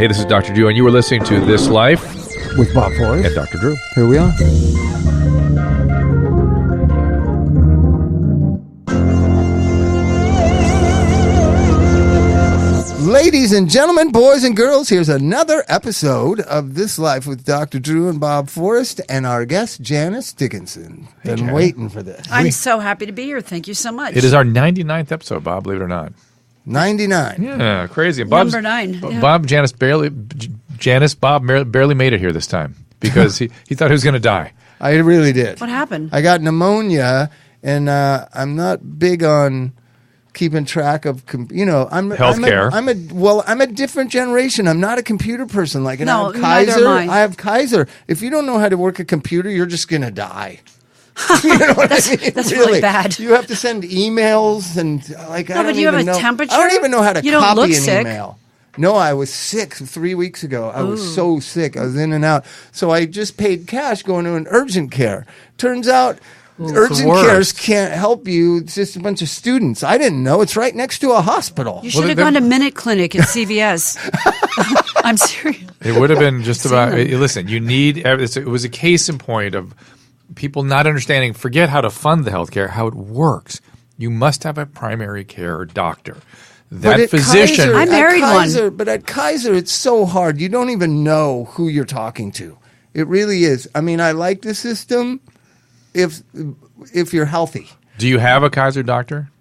Hey, this is Dr. Drew, and you were listening to This Life with Bob Forrest and Dr. Drew. Here we are. Ladies and gentlemen, boys and girls, here's another episode of This Life with Dr. Drew and Bob Forrest and our guest, Janice Dickinson. Hey, Been waiting for this. I'm so happy to be here. Thank you so much. It is our 99th episode, Bob, believe it or not. 99. Yeah, crazy. And Number 9. Yeah. Bob barely made it here this time because he thought he was going to die. I really did. What happened? I got pneumonia, and I'm not big on keeping track of, healthcare. I'm a different generation. I'm not a computer person. Like, and No, I have neither Kaiser. am I. I have Kaiser. If you don't know how to work a computer, you're just gonna die. You know what I mean? That's really bad. You have to send emails and like. No, but you have a temperature? I don't even know how to You don't copy look an sick. email. No, I was sick 3 weeks ago. I was so sick. I was in and out. So I just paid cash going to an urgent care. Turns out urgent cares can't help you. It's just a bunch of students. I didn't know. It's right next to a hospital. You should have gone to Minute Clinic at CVS. I'm serious. It would have been just about. Listen, you need. It was a case in point of people not understanding. Forget how to fund the healthcare, how it works. You must have a primary care doctor. That physician. Kaiser, I married one. But at Kaiser, it's so hard. You don't even know who you're talking to. It really is. I mean, I like the system if you're healthy. Do you have a Kaiser doctor?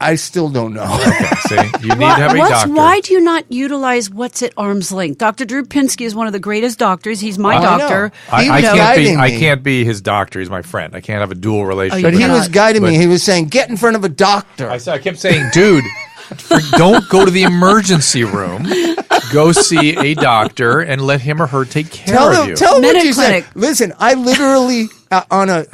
I still don't know. Okay, see, you need to have a doctor. Why do you not utilize what's at arm's length? Dr. Drew Pinsky is one of the greatest doctors. He's my doctor. I can't be his doctor. He's my friend. I can't have a dual relationship. But he was guiding me. He was saying, get in front of a doctor. I kept saying, dude, don't go to the emergency room. Go see a doctor and let him or her take care of you. Tell them what Minute you said. Clinic. Listen, I literally,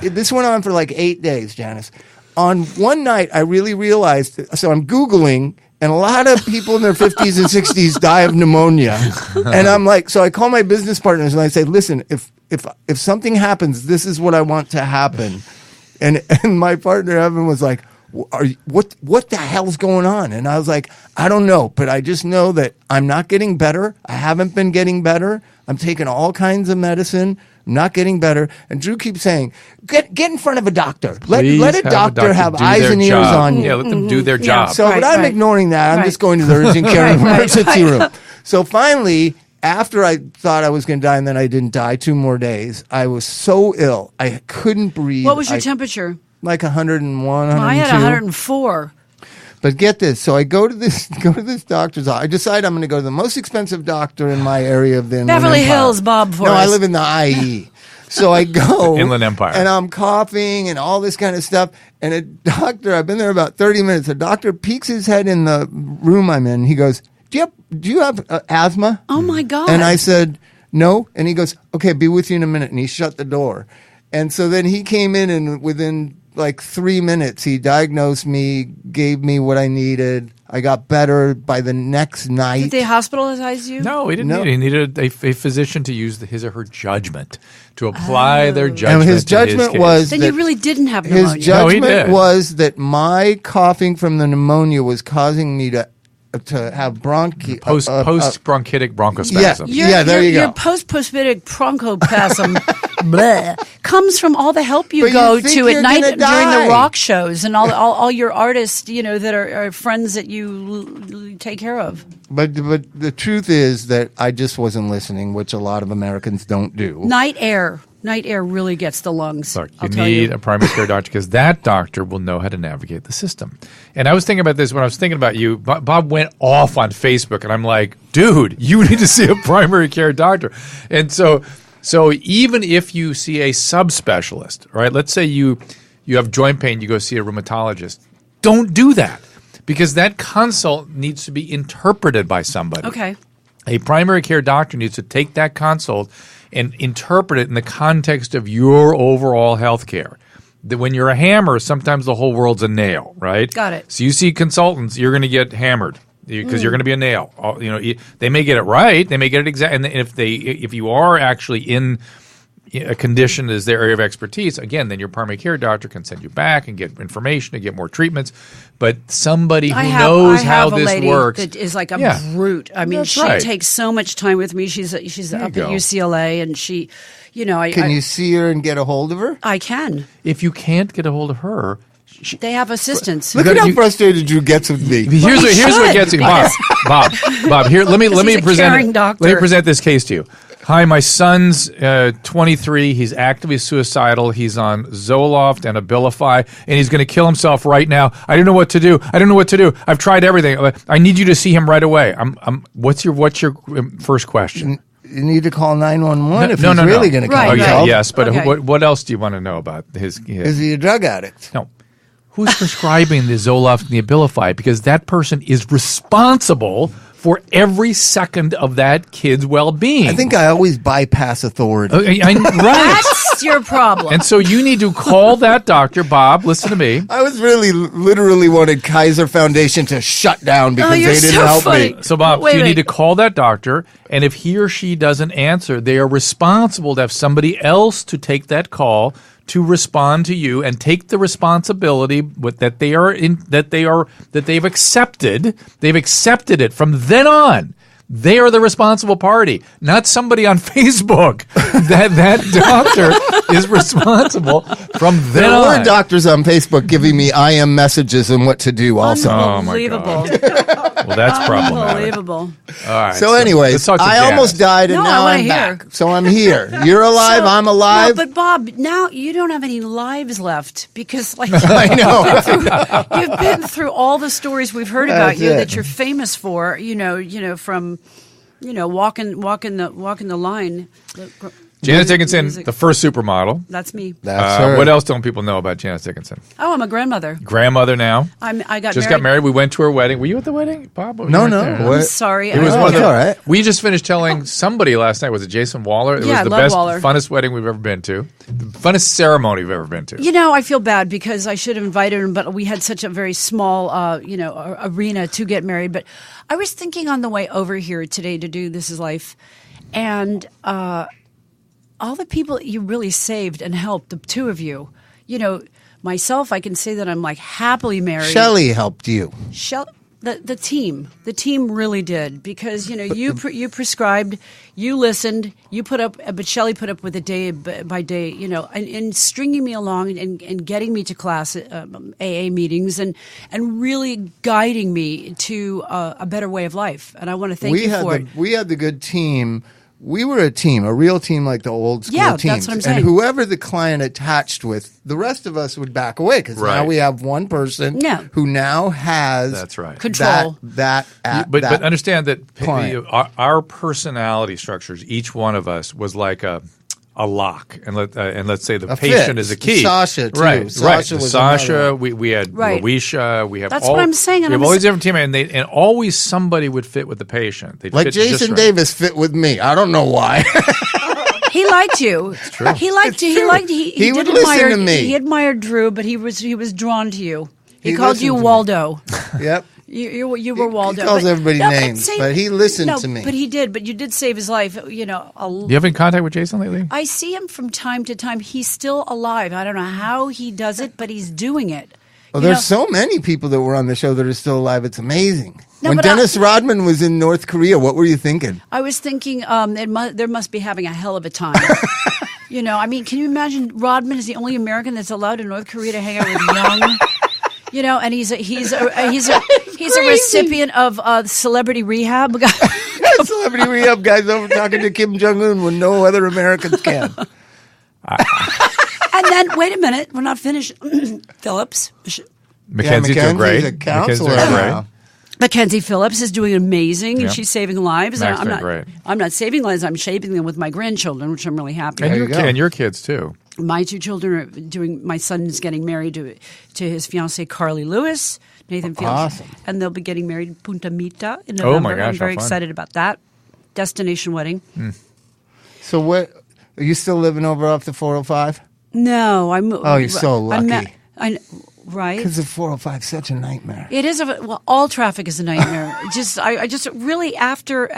this went on for like 8 days, Janice. On one night, I really realized, so I'm Googling, and a lot of people in their 50s and 60s die of pneumonia. And I'm like, so I call my business partners and I say, listen, if something happens, this is what I want to happen. And my partner, Evan, was like, what the hell's going on? And I was like, I don't know, but I just know that I'm not getting better. I haven't been getting better. I'm taking all kinds of medicine. I'm not getting better. And Drew keeps saying, get in front of a doctor. Let a doctor have eyes and ears on you. Yeah, let them do their job. So, but I'm ignoring that. I'm just going to the urgent care emergency room. So finally, after I thought I was going to die and then I didn't die, 2 more days, I was so ill. I couldn't breathe. What was your temperature? Like 101, 102. I had 104. But get this. So I go to this doctor's office. I decide I'm going to go to the most expensive doctor in my area of the Inland Beverly Empire. Hills, Bob Forrest. No, I live in the IE. So I go. Inland Empire. And I'm coughing and all this kind of stuff. And a doctor, I've been there about 30 minutes. A doctor peeks his head in the room I'm in. He goes, do you have asthma? Oh, my God. And I said, no. And he goes, okay, be with you in a minute. And he shut the door. And so then he came in and within like 3 minutes, he diagnosed me, gave me what I needed. I got better by the next night. Did they hospitalize you? No, he didn't need it. He needed a physician to use his or her judgment, to apply their judgment. And his judgment was then that you really didn't have pneumonia. his judgment was that my coughing from the pneumonia was causing me to have post-bronchitic bronchospasm. There you go. Your post-bronchitic bronchospasm comes from all the help you go to at night during the rock shows and all your artists, that are friends that you take care of. But the truth is that I just wasn't listening, which a lot of Americans don't do. Night air really gets the lungs. Look, you need a primary care doctor because that doctor will know how to navigate the system. And I was thinking about this when I was thinking about you. Bob went off on Facebook, and I'm like, dude, you need to see a primary care doctor. And so even if you see a subspecialist, right? Let's say you have joint pain, you go see a rheumatologist. Don't do that because that consult needs to be interpreted by somebody. Okay. A primary care doctor needs to take that consult and interpret it in the context of your overall health care. That when you're a hammer, sometimes the whole world's a nail, right? Got it. So you see consultants, you're going to get hammered because you're going to be a nail. They may get it right, they may get it exact. And if you are actually in a condition is their area of expertise, again, then your primary care doctor can send you back and get information and get more treatments. But somebody who knows how this works. That is like a brute. I mean, she takes so much time with me. She's up at UCLA, and she, Can you see her and get a hold of her? I can. If you can't get a hold of her, they have assistants. Look at how frustrated Drew gets with me. Here's what gets me, Bob. Here, let me present this case to you. Hi, my son's 23. He's actively suicidal. He's on Zoloft and Abilify, and he's going to kill himself right now. I don't know what to do. I've tried everything. I need you to see him right away. What's your first question? You need to call 911 if he's really going to kill himself. Yes, but what else do you want to know about his? Is he a drug addict? No. Who's prescribing the Zoloft and the Abilify? Because that person is responsible for every second of that kid's well-being. I think I always bypass authority. Right. That's your problem. And so you need to call that doctor. Bob, listen to me. I was literally wanted Kaiser Foundation to shut down because they didn't help me. So, Bob, you need to call that doctor, and if he or she doesn't answer, they are responsible to have somebody else to take that call to respond to you and take the responsibility that they've accepted. They've accepted it from then on. They are the responsible party, not somebody on Facebook. that doctor is responsible from then on. There were doctors on Facebook giving me IM messages and what to do also. Unbelievable. Well, that's problematic. Unbelievable. All right. So anyways, I almost died and now I'm back. So I'm here. You're alive, I'm alive. No, but Bob, now you don't have any lives left because I know. you've been through all the stories we've heard about you that you're famous for, from walking the line. Janice Dickinson, the first supermodel. That's me. That's her. What else don't people know about Janice Dickinson? Oh, I'm a grandmother. Grandmother now. I got just got married. We went to her wedding. Were you at the wedding, Bob? No. I'm sorry. It was all right. We just finished telling somebody last night. Was it Jason Waller? It was the best, funnest wedding we've ever been to. The funnest ceremony we've ever been to. I feel bad because I should have invited him, but we had such a very small, arena to get married. But I was thinking on the way over here today to do This Is Life, and all the people that you really saved and helped, the two of you, myself, I can say that I'm happily married. Shelley helped you. The team really did because you prescribed, you listened, you put up, but Shelley put up with it day by day, and stringing me along and getting me to class, AA meetings, and really guiding me to a better way of life. And I want to thank you for it. We had the good team. We were a team, a real team like the old school teams. That's what I'm saying. And whoever the client attached with, the rest of us would back away because now we have one person who now has control. But understand that our personality structures, each one of us was like a lock, and let's say the patient is a key. Sasha too. Right. Sasha. We had Louisa. We have That's what I'm saying. We have all these different team, and always somebody would fit with the patient. They'd like Jason Davis fit with me. I don't know why. He liked you. It's true. He liked you. He would listen to me. He admired Drew, but he was drawn to you. He called you Waldo. Yep. You were Waldo. He calls everybody names, but he listened to me. But he did. But you did save his life. Do you have any contact with Jason lately? I see him from time to time. He's still alive. I don't know how he does it, but he's doing it. Well, there's so many people that were on the show that are still alive. It's amazing. When Dennis Rodman was in North Korea, what were you thinking? I was thinking there must be having a hell of a time. Can you imagine Rodman is the only American that's allowed in North Korea to hang out with young, and he's a recipient of celebrity rehab. Celebrity rehab guys over talking to Kim Jong-un when no other Americans can. And then, wait a minute, we're not finished. Phillips. Mackenzie's doing great. A counselor. Mackenzie Phillips is doing amazing, and she's saving lives. Great. I'm not saving lives. I'm shaping them with my grandchildren, which I'm really happy with. And your kids, too. My two children are doing. My son's getting married to his fiancée Carly Lewis, Nathan Fields, awesome. And they'll be getting married in Punta Mita in November. Oh my gosh, I'm very excited about that destination wedding. So what? Are you still living over off the 405? No, I'm. Oh, you're so lucky. Right. Because the 405 is such a nightmare. It is all traffic is a nightmare. I just really after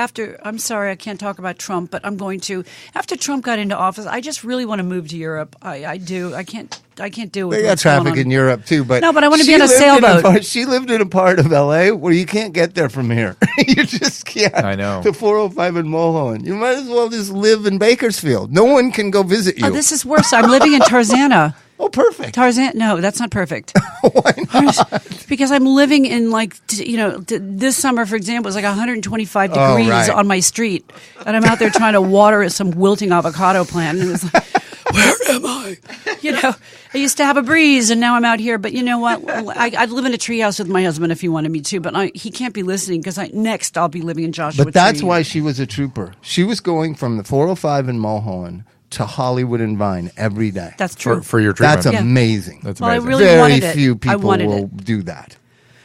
I'm sorry I can't talk about Trump, but I'm going to. After Trump got into office, I just really want to move to Europe. I do. I can't do it. They got traffic in Europe too, but no, but I want to be on a sailboat. She lived in a part of LA where you can't get there from here. You just can't. I know. To 405 in Mulholland. You might as well just live in Bakersfield. No one can go visit you. Oh, this is worse. I'm living in Tarzana. Oh, perfect. Tarzan? No, that's not perfect. Why not? Because I'm living in this summer, for example, it's like 125 degrees on my street, and I'm out there trying to water some wilting avocado plant, and it's like, where am I? I used to have a breeze, and now I'm out here. But you know what? I'd live in a treehouse with my husband if he wanted me to, but he can't be listening because next I'll be living in Joshua But that's why she was a trooper. She was going from the 405 in Mulholland to Hollywood and Vine every day. That's true. For your treatment. That's amazing. That's well, amazing. I really Very wanted it. few people will it. do that.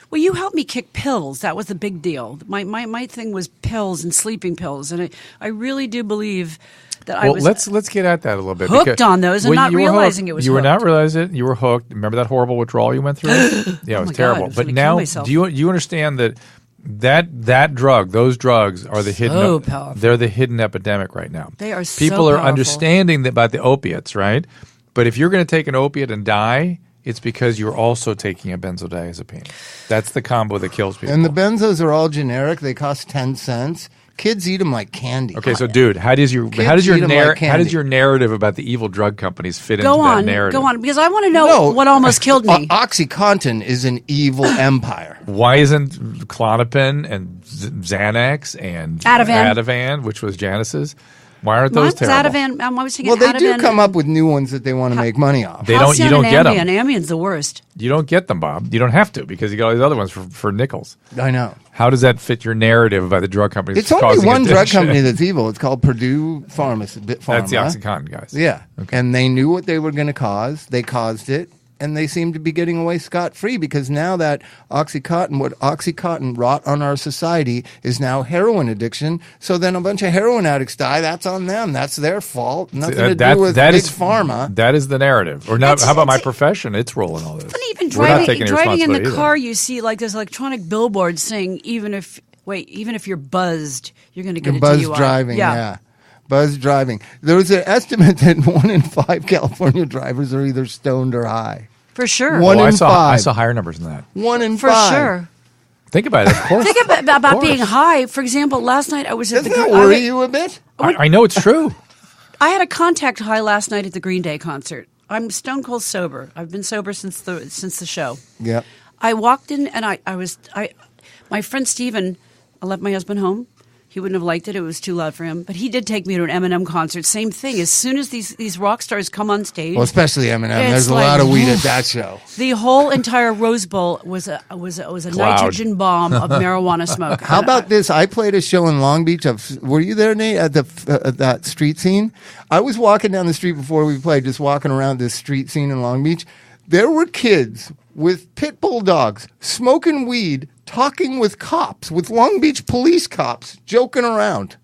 Well, you helped me kick pills. That was the big deal. My thing was pills and sleeping pills, and I really do believe that I was let's get at that a little bit. hooked on those and not realizing it was You were hooked. not realizing it. You were hooked. Remember that horrible withdrawal you went through? Yeah, it was terrible. God, I was but gonna now, kill myself. do you understand that drug, those drugs are the hidden. Powerful. They're the hidden epidemic right now. They are so People are powerful. understanding about the opiates, right? But if you're going to take an opiate and die, it's because you're also taking a benzodiazepine. That's the combo that kills people. And the benzos are all generic. They cost 10 cents. Kids eat them like candy. Okay, so dude, how does your narrative about the evil drug companies fit into that narrative? Go on, because I want to know what almost killed me. OxyContin is an evil empire. Why isn't Klonopin and Xanax and Ativan, which was Janice's? Why aren't those terrible? Ativan. I was thinking Well, they Ativan do come up with new ones that they want to make money off. You don't get them. Ambien's the worst. You don't get them, Bob. You don't have to because you got all these other ones for nickels. I know. How does that fit your narrative about the drug companies? It's only one drug company that's evil. It's called Purdue Pharma. That's the OxyContin guys. Yeah. Okay. And they knew what they were going to cause. They caused it. And they seem to be getting away scot-free because now that what OxyContin wrought on our society is now heroin addiction. So then a bunch of heroin addicts die. That's on them. That's their fault. Nothing to do with big pharma. That is the narrative. Or now, how about my profession? It's rolling all this. But even driving in the car, you see like this electronic billboard saying even if you're buzzed, you're going to get a DUI. Buzz driving, yeah. Buzz driving. There was an estimate that 1 in 5 California drivers are either stoned or high. For sure. 1 in 5. I saw higher numbers than that. 1 in 5. For sure. Think about it, of course. Think about being high. For example, last night I was at Doesn't that worry you a bit? I know it's true. I had a contact high last night at the Green Day concert. I'm stone cold sober. I've been sober since the show. Yeah. I walked in and my friend Steven, I left my husband home. He wouldn't have liked it. It was too loud for him. But he did take me to an Eminem concert. Same thing. As soon as these rock stars come on stage. Well, especially Eminem. There's a lot of weed at that show. The whole entire Rose Bowl was a nitrogen bomb of marijuana smoke. How about this? I played a show in Long Beach. Were you there, Nate, at that street scene? I was walking down the street before we played, just walking around this street scene in Long Beach. There were kids with pit bull dogs smoking weed, talking with cops, with Long Beach police cops, joking around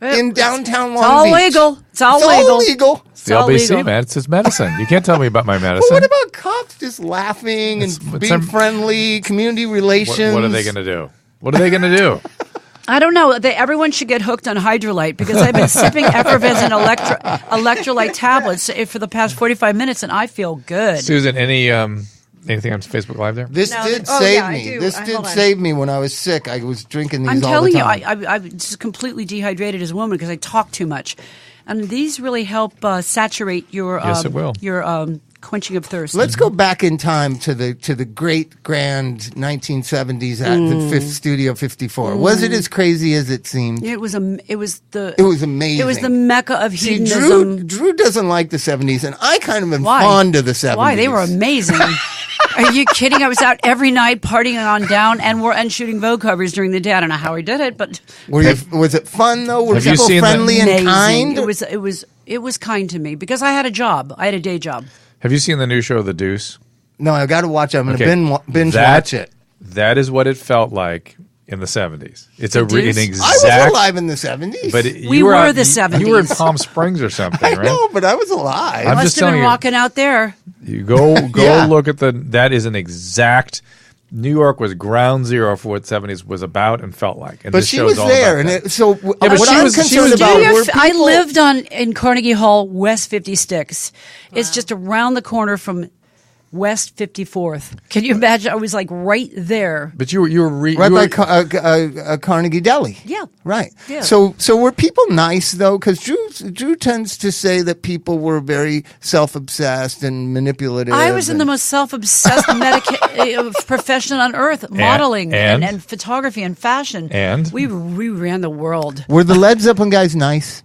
in downtown Long Beach. It's all legal. It's the LBC, man. It's his medicine. You can't tell me about my medicine. But what about cops just laughing and being friendly, community relations? What are they going to do? What are they going to do? I don't know. Everyone should get hooked on Hydrolite because I've been sipping effervescent electrolyte tablets for the past 45 minutes, and I feel good. Susan, anything on Facebook Live there? This did save me. This did save me when I was sick. I was drinking these all the time. I'm telling you, I'm just completely dehydrated as a woman because I talk too much. And these really help saturate your yes, it will. Your quenching of thirst. Let's go back in time to the great grand 1970s at the Fifth Studio 54. Was it as crazy as it seemed? It was amazing. It was the mecca of hedonism. Drew doesn't like the 70s, and I kind of am fond of the 70s. Why? They were amazing. Are you kidding? I was out every night partying on down and shooting Vogue covers during the day. I don't know how I did it, but was it fun though? Were people friendly and kind? It was kind to me because I had a job. I had a day job. Have you seen the new show, The Deuce? No, I've got to watch it. I'm going to binge watch it. That is what it felt like in the 70s. It's The an Deuce? exact. I was alive in the 70s. But We were the 70s. You were in Palm Springs or something, I right? know, but I was alive. I'm Must just have telling been you. walking out there. You go Yeah. look at that is an exact. New York was ground zero for what 70s was about and felt like. And But this she show's was all there, about and that. so but what she I'm was- she concerned was- about Do were I people- lived in Carnegie Hall, West 56. It's just around the corner from West 54th. Can you imagine? I was like right there. But you were right by Carnegie Deli. Yeah. Right. Yeah. So were people nice though? Because Drew tends to say that people were very self-obsessed and manipulative. I was in the most self-obsessed profession on earth, modeling and photography and fashion. And? we ran the world. Were the Led Zeppelin guys nice?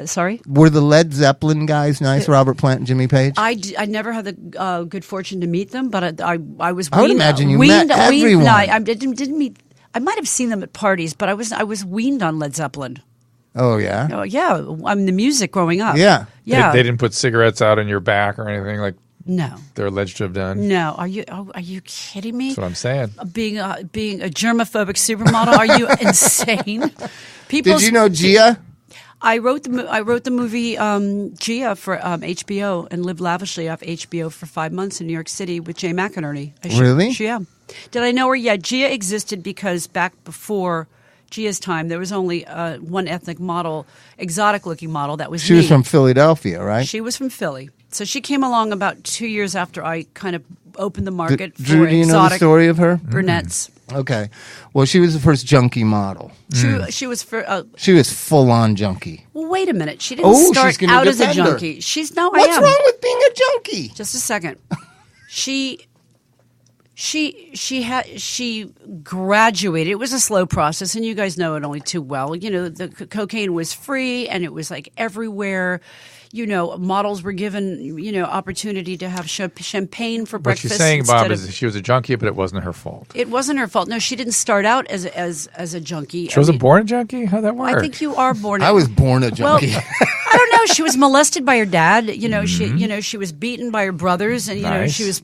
Sorry? Were the Led Zeppelin guys nice? Robert Plant and Jimmy Page? I never had the good fortune to meet them, but I was. I would imagine you met everyone. No, I didn't meet. I might have seen them at parties, but I was weaned on Led Zeppelin. Oh yeah. Oh yeah, I'm the music growing up. Yeah. yeah. They didn't put cigarettes out on your back or anything like No, they're alleged to have done. no. Are you kidding me? That's what I'm saying. Being a germaphobic supermodel, are you insane? People. Did you know Gia? I wrote the movie Gia for HBO and lived lavishly off HBO for 5 months in New York City with Jay McInerney. Really? Yeah. Did I know her? Yeah. Gia existed because back before Gia's time, there was only one ethnic model, exotic-looking model. That was She me. was from Philadelphia, right? She was from Philly. So she came along about 2 years after I kind of opened the market for Drew, do you know the exotic story of her? brunettes. Okay. Well, she was the first junkie model. She was for. She was full-on junkie. Well, wait a minute. She didn't Oh, start she's gonna out as a defend her. junkie. She's no. I What's am. wrong with being a junkie? Just a second. She graduated. It was a slow process, and you guys know it only too well. You know, the cocaine was free, and it was like everywhere. You know, models were given opportunity to have champagne for What breakfast. she's saying, Bob, instead is she was a junkie, but it wasn't her fault. it wasn't her fault. No, she didn't start out as a junkie. She wasn't born a junkie? How'd that work? I think you are born. I was born a junkie. Well, I don't know. She was molested by her dad. She was beaten by her brothers, and Nice. she was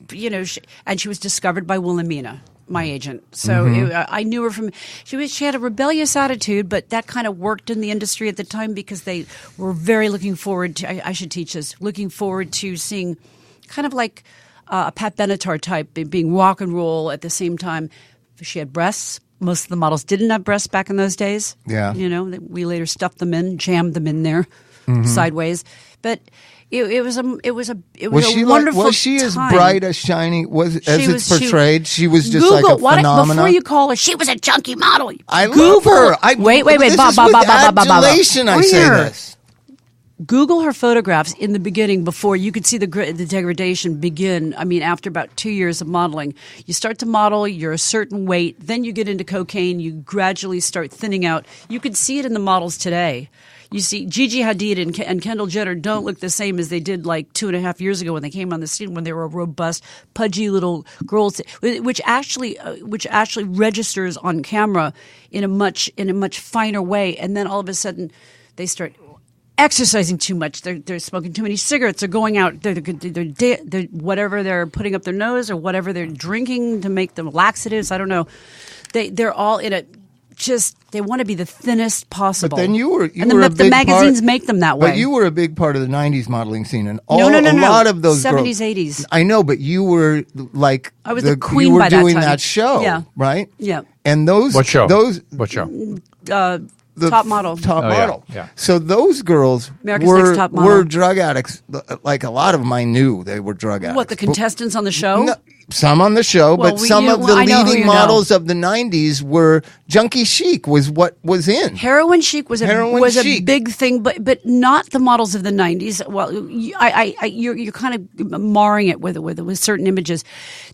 and she was discovered by Wilhelmina, my agent. So I knew her from. She had a rebellious attitude, but that kind of worked in the industry at the time because they were very looking forward to. I should teach this. Looking forward to seeing, kind of like a Pat Benatar type, being rock and roll at the same time. She had breasts. Most of the models didn't have breasts back in those days. Yeah. We later stuffed them in, jammed them in there sideways. But it was a wonderful Was she as time. bright, as shiny, as it's was- portrayed? She was just Google, like a phenomenon. before you call her, she was a junkie model. I Google love her. Wait, this Bob, is Bob, with Bob, Bob, Bob, Bob, Bob. adulation I say Here. this. Google her photographs in the beginning before you could see the degradation begin. I mean, after about 2 years of modeling, you start to model, you're a certain weight, then you get into cocaine, you gradually start thinning out. You could see it in the models today. You see, Gigi Hadid and Kendall Jenner don't look the same as they did like 2.5 years ago when they came on the scene, when they were robust, pudgy little girls, which actually registers on camera in a much finer way. And then all of a sudden, they start exercising too much. They're smoking too many cigarettes. They're going out. They're whatever they're putting up their nose or whatever they're drinking to make them laxatives. I don't know. They're all in a. Just they want to be the thinnest possible. But then you were the a big magazines part, make them that way. But you were a big part of the '90s modeling scene, and a no. lot of those 70s, girls, 80s. I know, but you were like I was the queen You were by that doing time. that show, Yeah. right? Yeah. And those What show? Those What show? the Top model. top Oh, yeah, model. yeah. So those girls America's Next Top Model. were drug addicts. Like a lot of them, I knew they were drug addicts. What, the contestants on the show? No, some on the show, Well, but some of the I know who leading you know. models of the '90s were junkie chic. Was what was in. Heroin chic was Heroin a chic. big thing, but not the models of the '90s. Well, you're kind of marring it with certain images.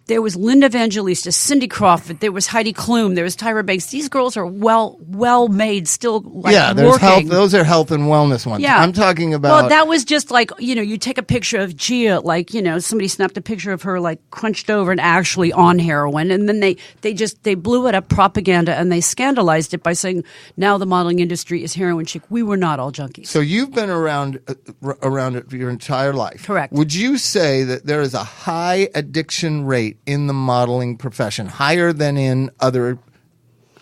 There was Linda Evangelista, Cindy Crawford. There was Heidi Klum. There was Tyra Banks. These girls are well made, still like Yeah, there's working. health. Those are health and wellness ones. Yeah, I'm talking about. Well, that was just like you take a picture of Gia, like somebody snapped a picture of her like crunched over and actually on heroin, and then they blew it up propaganda and they scandalized it by saying now the modeling industry is heroin chic. We were not all junkies. So you've been around it your entire life. Correct. Would you say that there is a high addiction rate in the modeling profession, higher than in other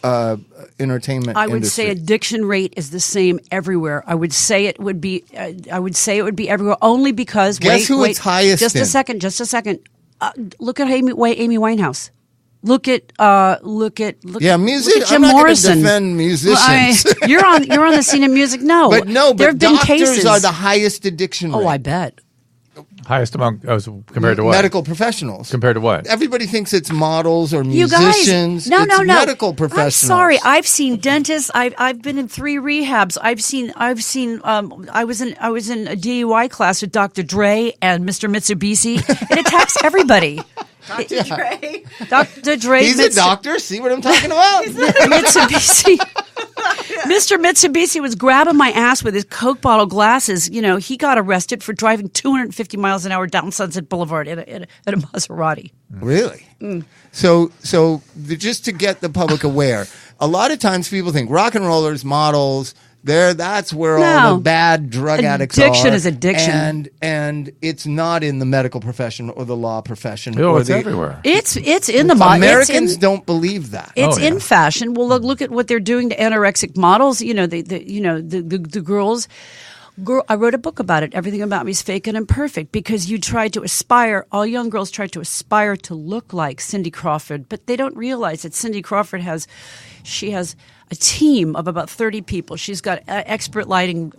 entertainment. I would industry. say addiction rate is the same everywhere. I would say it would be. Everywhere only because. Guess who it's highest Just in? a second. Look at Amy Winehouse. Look at music. Look at Jim I'm not Morrison. Going to defend musicians. You're on the scene of music. No, but there have been doctors cases. are the highest addiction rate. Oh, I bet. Highest among compared to what? Medical professionals. Compared to what? Everybody thinks it's models or You musicians. guys, no. Medical professionals. I'm sorry. I've seen dentists. I've been in 3 rehabs. I've seen. I was in a DUI class with Dr. Dre and Mr. Mitsubishi. It attacks everybody. Dr. Dre. Dr. Dre. He's a doctor. See what I'm talking about? Mitsubishi. Mr. Mitsubishi was grabbing my ass with his Coke bottle glasses. You know, he got arrested for driving 250 miles an hour down Sunset Boulevard in a Maserati. Really? So just to get the public aware, a lot of times people think rock and rollers, models, that's where all the bad drug addicts are. Addiction is addiction. And it's not in the medical profession or the law profession. No, it's everywhere. It's in the model. Americans don't believe that. It's in fashion. Well, look at what they're doing to anorexic models. You know, the girls. I wrote a book about it. Everything About Me is Fake and Imperfect, because you try to aspire. All young girls try to aspire to look like Cindy Crawford, but they don't realize that Cindy Crawford has a team of about 30 people. She's got expert lighting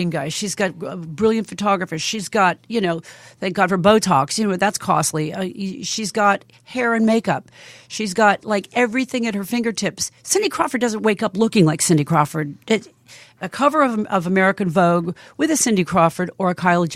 guys. She's got brilliant photographers. She's got, thank God for Botox. That's costly. She's got hair and makeup. She's got like everything at her fingertips. Cindy Crawford doesn't wake up looking like Cindy Crawford. A cover of American Vogue with a Cindy Crawford or a Kylie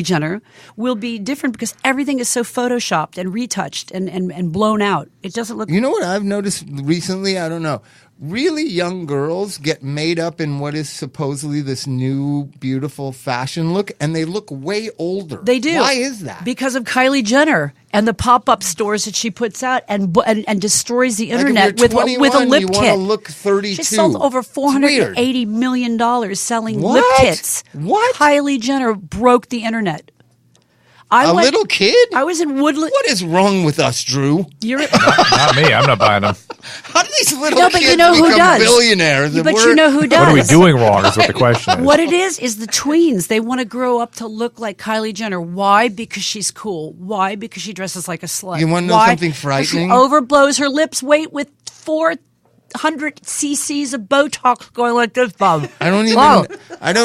Jenner will be different because everything is so photoshopped and retouched and blown out. It doesn't look. You know what I've noticed recently? I don't know. Really young girls get made up in what is supposedly this new beautiful fashion look, and they look way older. They do. Why is that? Because of Kylie Jenner and the pop-up stores that she puts out and destroys the internet with a lip you kit. You want to look 32. She sold over $480 million selling lip kits. What? Kylie Jenner broke the internet. Little kid? I was in Woodland. What is wrong with us, Drew? Not me. I'm not buying them. How do these little but kids you know who become does. billionaires? But you know who does. What are we doing wrong is what the question is. What it is the tweens. They want to grow up to look like Kylie Jenner. Why? Because she's cool. Why? Because she dresses like a slut. You want to know something frightening? She overblows her lips. Wait, with 400 cc's of Botox going like this, Bob. I don't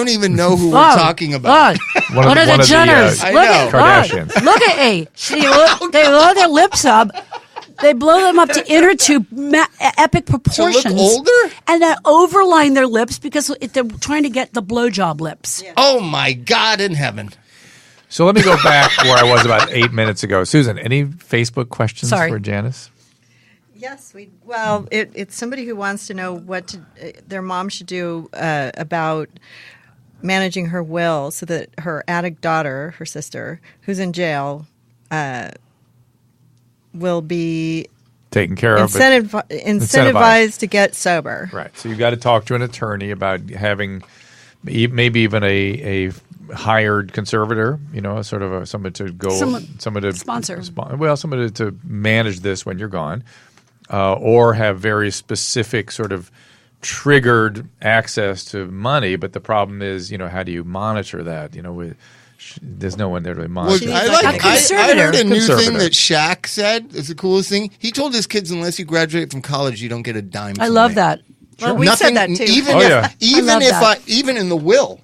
even know who we're talking about. One of the Jenners. I know. Kardashians. Look at me. They blow their lips up. They blow them up to inner tube epic proportions. To look older? And then overline their lips because they're trying to get the blowjob lips. Yeah. Oh, my God in heaven. So let me go back where I was about 8 minutes ago. Susan, any Facebook questions for Janice? Yes, it's somebody who wants to know what their mom should do about managing her will so that her addict daughter, her sister, who's in jail, will be taken care of, incentivized to get sober. Right. So you got to talk to an attorney about having maybe even a hired conservator, sort of someone to go, someone to sponsor. Somebody to manage this when you're gone, or have very specific sort of triggered access to money. But the problem is, how do you monitor that? There's no one there to monitor. Well, I heard a new thing that Shaq said. It's the coolest thing. He told his kids, unless you graduate from college, you don't get a dime. I love that. Well, we said that too. Even in the will.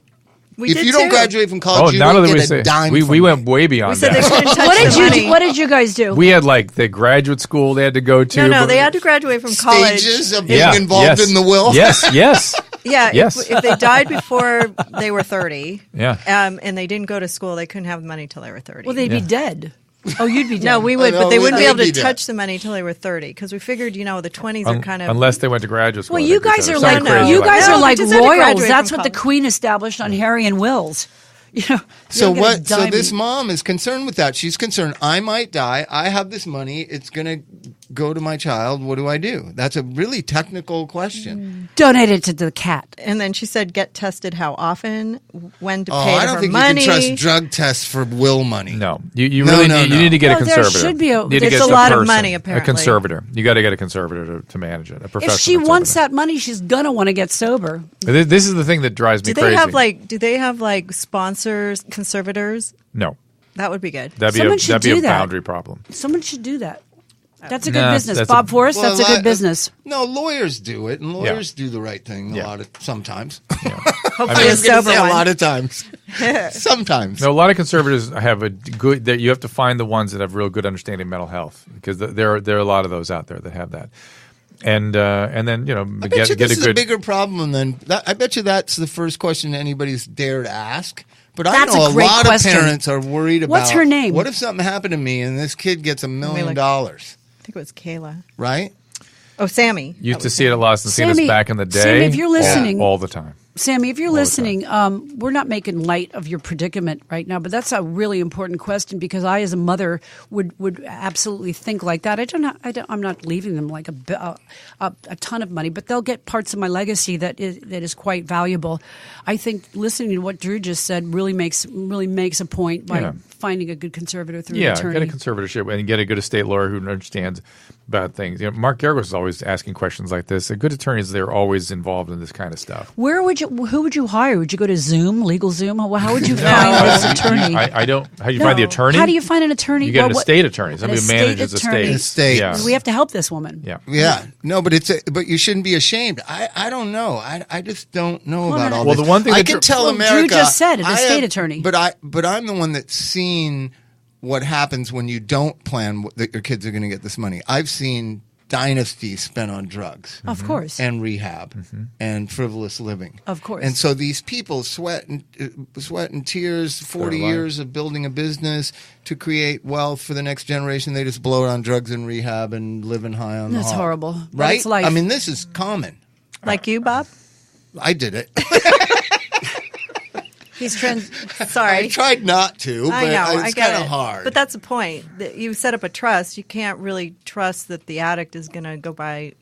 If you don't graduate from college, you don't get a dime. We went way beyond that. What did you guys do? We had the graduate school they had to go to. No, they had to graduate from college. Stages of being involved in the will. Yes. Yeah, yes. If they died before they were 30, and they didn't go to school, they couldn't have money till they were 30. Well, they'd be dead. Oh, you'd be dead. No, we would, but they wouldn't be able to touch the money till they were 30 because we figured, the 20s are kind of unless they went to graduate school. Well, you guys are like royals. That's what the Queen established on Harry and Wills. So this mom is concerned with that. She's concerned. I might die. I have this money. It's going to go to my child, what do I do? That's a really technical question. Donate it to the cat. And then she said, get tested how often, when to pay I don't her think money. you can trust drug tests for will money. No, you really need, you need to get a There conservator. should be a- You need to it's get a some lot of person, money, a apparently. conservator. You got to get a conservator to manage it. A professional If she wants conservator. that money, she's going to want to get sober. This is the thing that drives me Do crazy. they have like sponsors, conservators? No, That would be good. Someone should that'd be do a that. boundary problem. Someone should do that. That's a good Nah, business. that's Bob a- Forrest, Well, that's a good business. No, lawyers do it, and lawyers do the right thing sometimes. Hopefully a I was gonna sober say one. a lot of times. Sometimes. No, a lot of conservators have a good. That you have to find the ones that have real good understanding of mental health, because there are a lot of those out there that have that. And then I bet you this is a bigger problem than that. I bet you that's the first question anybody's dared ask. But That's I know a a great lot question. of parents are worried about What's her name? What if something happened to me and this kid gets $1 million? I think it was Kayla. Right? Oh, Sammy. used That to was see it at Lost and Cetus Sammy- back in the day. Sammy, if you're listening- all the time. Sammy, if you're the time. listening, we're not making light of your predicament right now, but that's a really important question because I, as a mother, would absolutely think like that. I'm not leaving them like a ton of money, but they'll get parts of my legacy that is quite valuable. I think listening to what Drew just said really makes a point by finding a good conservator through an attorney. Get a conservatorship and get a good estate lawyer who understands about things. Mark Geragos is always asking questions like this. A good attorneys, they're always involved in this kind of stuff. Who would you hire? Would you go to Zoom, legal Zoom? How would you find this attorney? I don't. How do you find the attorney? How do you find an attorney? You get an Well, estate attorney, somebody who manages attorney. estates. Estate. We have to help this woman. Yeah. Yeah. No, but but you shouldn't be ashamed. I don't know. I just don't know about all Well, this. the one thing I that can Drew- tell Well, America. Drew just said an I estate have- attorney. But I'm the one that's seen what happens when you don't plan that your kids are going to get this money. I've seen dynasties spent on drugs. Of course. And rehab and frivolous living. Of course. And so these people sweat and tears, 40 Their life. years of building a business to create wealth for the next generation. They just blow it on drugs and rehab and living high on That's the hog. horrible. But Right? it's life. I mean, this is common. Like you, Bob? I did it. He's trans. Sorry. I tried not to, but I know. I it's get kind it. of hard. But that's the point. That you set up a trust. You can't really trust that the addict is going to go by,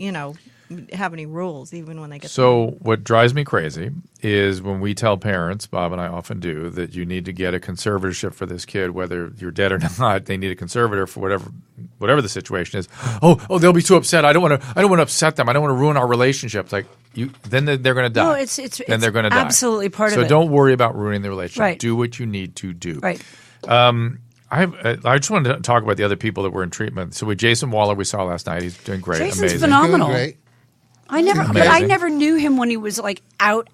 have any rules, even when they get So what drives me crazy is when we tell parents, Bob and I often do, that you need to get a conservatorship for this kid, whether you're dead or not. They need a conservator for whatever the situation is. Oh, they'll be too upset. I don't want to upset them. I don't want to ruin our relationship. It's like then they're going to die. No, it's then they're going to die. absolutely part of So it. don't worry about ruining the relationship. Right. Do what you need to do. Right. I just wanted to talk about the other people that were in treatment. So with Jason Waller, we saw last night. He's doing great. Jason's amazing. phenomenal. Doing great. But I Amazing. never knew him when he was like out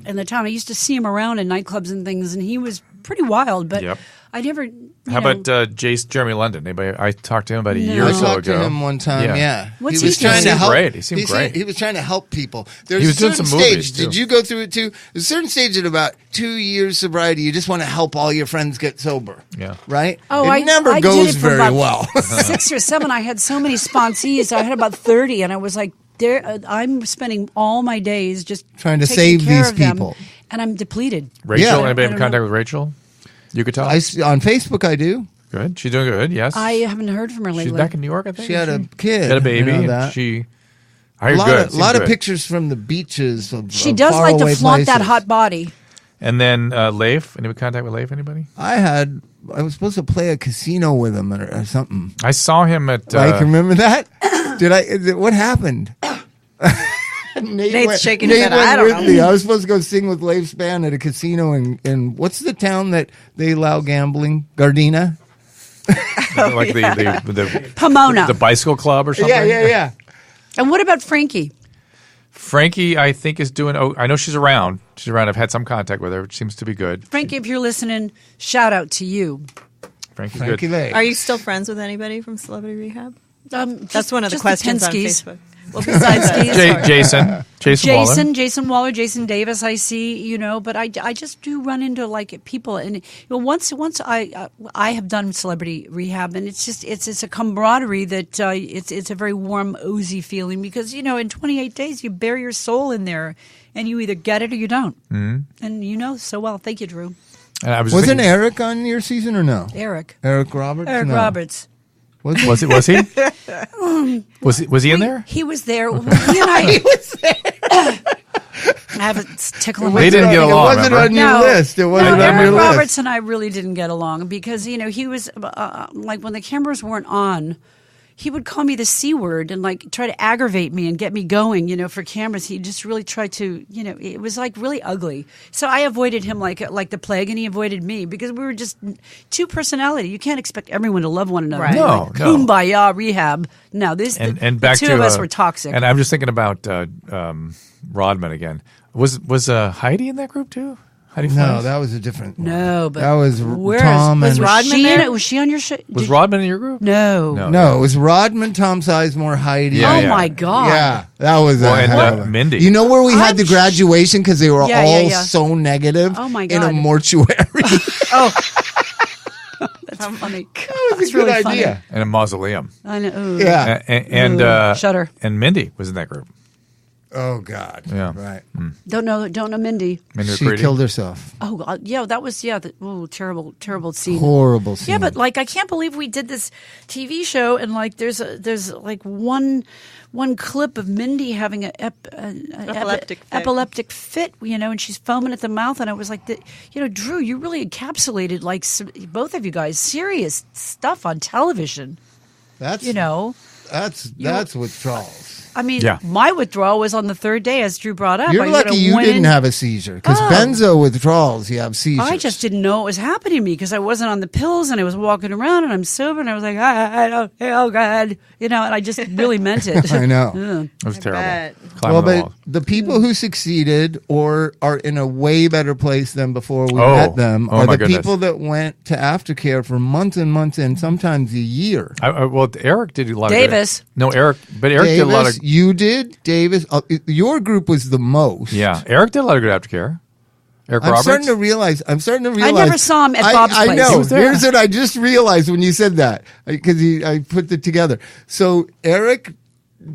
in the town. I used to see him around in nightclubs and things, and he was pretty wild. But Yep. I never. How about Jeremy London? Anybody? I talked to him about a year No. or I so talked ago. to him one time. Yeah, What's he was he doing? trying He to seemed help. great. He seemed great. He was trying to help people. There's He was a doing certain some stage. movies, too. Did you go through it too? There's a certain stage at about 2 years sobriety. You just want to help all your friends get sober. Yeah. Right. Oh, it I never I goes did it for very about well. 6 or 7. I had so many sponsees. I had about 30, and I was like, I'm spending all my days just Trying to taking save care these of them, people. and I'm depleted. Rachel, Yeah. anybody I have don't contact know. with Rachel? You could tell. On Facebook, I do. Good. She's doing good. Yes. I haven't heard from her lately. She's back in New York, I think. She had a kid. Had a baby. I know And that. I heard good. A lot Seemed of good. pictures from the beaches. She does like to flaunt that hot body. And then Leif. Any contact with Leif? Anybody? I was supposed to play a casino with him or something. I saw him at. Like, remember that? What happened? Nate's shaking Nate his head. went I don't with know. me. I was supposed to go sing with Leif's band at a casino in what's the town that they allow gambling? Gardena. like the Pomona. the bicycle club or something. Yeah. And what about Frankie? Frankie, I think, is doing. Oh, I know she's around. She's around. I've had some contact with her. Which seems to be good. Frankie, if you're listening, shout out to you. Frankie's Frankie good. Leif. Are you still friends with anybody from Celebrity Rehab? That's Just- one of the just questions on Penskes. Facebook. Well, besides that, Jason Waller. Jason Waller, Jason Davis. I see, but I just do run into like people, and once I have done celebrity rehab, and it's a camaraderie that it's a very warm, oozy feeling because in 28 days you bury your soul in there, and you either get it or you don't, and so well. Thank you, Drew. And I was Wasn't thinking, Eric on your season or no? Eric Eric Roberts. No. Roberts. Was he? Was he in there? He was there. He and I, He was there. I have a tickle in my They didn't get along. It wasn't remember? on your list. It wasn't on your Eric list. Roberts and I really didn't get along because, he was like when the cameras weren't on, he would call me the C word and like try to aggravate me and get me going, for cameras. He just really tried to, it was like really ugly. So I avoided him like the plague, and he avoided me because we were just two personality. You can't expect everyone to love one another. Right. No, Like, Kumbaya rehab. No, And back the two to of us were toxic. And I'm just thinking about Rodman again. Was Heidi in that group too? Heidi No, Fleiss? that was a different one. No, but that was where's- Tom was and Rodman there? there? Was she on your show? Was Rodman in your group? No. No, it was Rodman, Tom Sizemore, Heidi. Yeah, Oh yeah. my God. Yeah, that was Well, a and, hell of a- Mindy. You know where we had I'm the graduation because they were Yeah, all yeah, yeah. so negative. Oh, my In a God. mortuary. Oh, that's funny. That was That's a good really funny. idea. And a mausoleum. I know. Ooh. Yeah. And Shudder. And Mindy was in that group. Oh God. Yeah. Right. Don't know Mindy. Mindy She McCready. killed herself. Oh, yeah, that was terrible scene. Horrible scene. Yeah, but like I can't believe we did this TV show and like there's like one clip of Mindy having an epileptic fit, and she's foaming at the mouth, and I was like, Drew, you really encapsulated like both of you guys serious stuff on television. that's that's withdrawals. I mean, Yeah. my withdrawal was on the third day, as Drew brought up. You're I lucky you went didn't in- have a seizure because Oh. benzo withdrawals, you have seizures. I just didn't know what was happening to me because I wasn't on the pills and I was walking around and I'm sober and I was like, oh God, and I just really meant it. I know. Yeah. It was terrible. bet. Climbing Well, the but walls. the people who succeeded or are in a way better place than before we Oh. met them Oh, are my the goodness. people that went to aftercare for months and months and sometimes a year. Well, Eric did a lot Davis. of No, Eric did a lot Davis, of you did, Davis. Your group was the most. Yeah, Eric did a lot of good aftercare. Eric I'm Roberts. starting to realize. I never saw him at Bob's I place. know. He was there. Here's what I just realized when you said that because I put it together. So Eric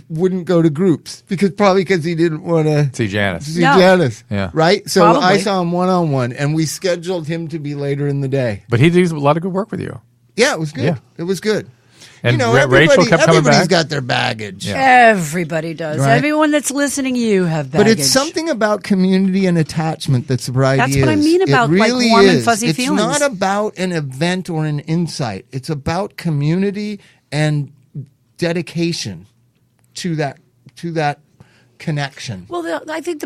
wouldn't go to groups because he didn't want to See Janice. see No. Janice. Yeah. Right. So I Probably. saw him one-on-one, and we scheduled him to be later in the day. But he did a lot of good work with you. Yeah, it was good. Yeah. It was good. And everybody- Rachel kept coming everybody's back. got their baggage. Yeah. Everybody does. Right. Everyone that's listening, you have baggage. But it's something about community and attachment that sobriety That's is. what I mean about, it like, really warm and is. fuzzy it's feelings. not about an event or an insight. It's about community and dedication to that connection. Well, I think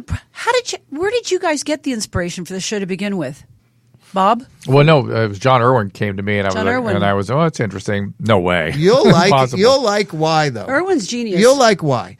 where did you guys get the inspiration for the show to begin with? Bob? Well, no, it was John Irwin came to me, and John Irwin. I was, oh, it's interesting. No way. You'll like Impossible. why though. Irwin's genius. You'll like why.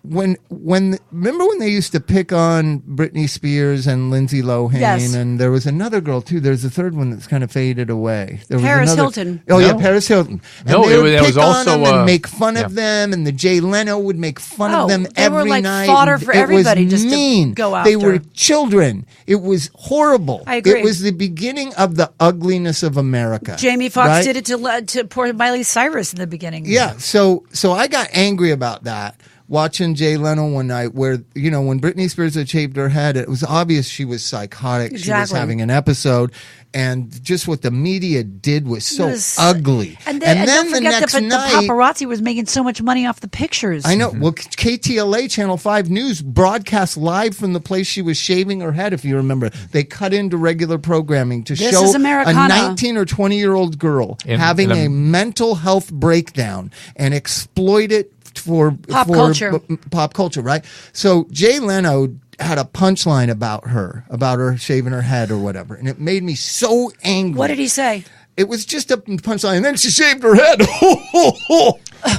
Remember when they used to pick on Britney Spears and Lindsay Lohan, Yes. and there was another girl too. There's a third one that's kind of faded away. There was Paris another- Hilton. Oh yeah, No. Paris Hilton. And No, they would it was pick on also, them and make fun yeah. of them, and the Jay Leno would make fun of them they were every like night. fodder and for it everybody was just to mean. go They after. were children. It was horrible. I agree. It was the beginning of the ugliness of America. Jamie Foxx right? did it to poor Miley Cyrus in the beginning. Yeah, so I got angry about that watching Jay Leno one night where, when Britney Spears had shaved her head, it was obvious she was psychotic. She was Exactly. having an episode. And just what the media did was so It was- ugly. And then don't the forget next the night, paparazzi was making so much money off the pictures. I know. Well, KTLA Channel 5 News broadcast live from the place she was shaving her head, if you remember. They cut into regular programming to This show is a Americana. 19 or 20-year-old girl having a mental health breakdown and exploit it for Pop culture. Pop culture, right? So Jay Leno had a punchline about her shaving her head or whatever, and it made me so angry. What did he say? It was just a punchline, and then she shaved her head.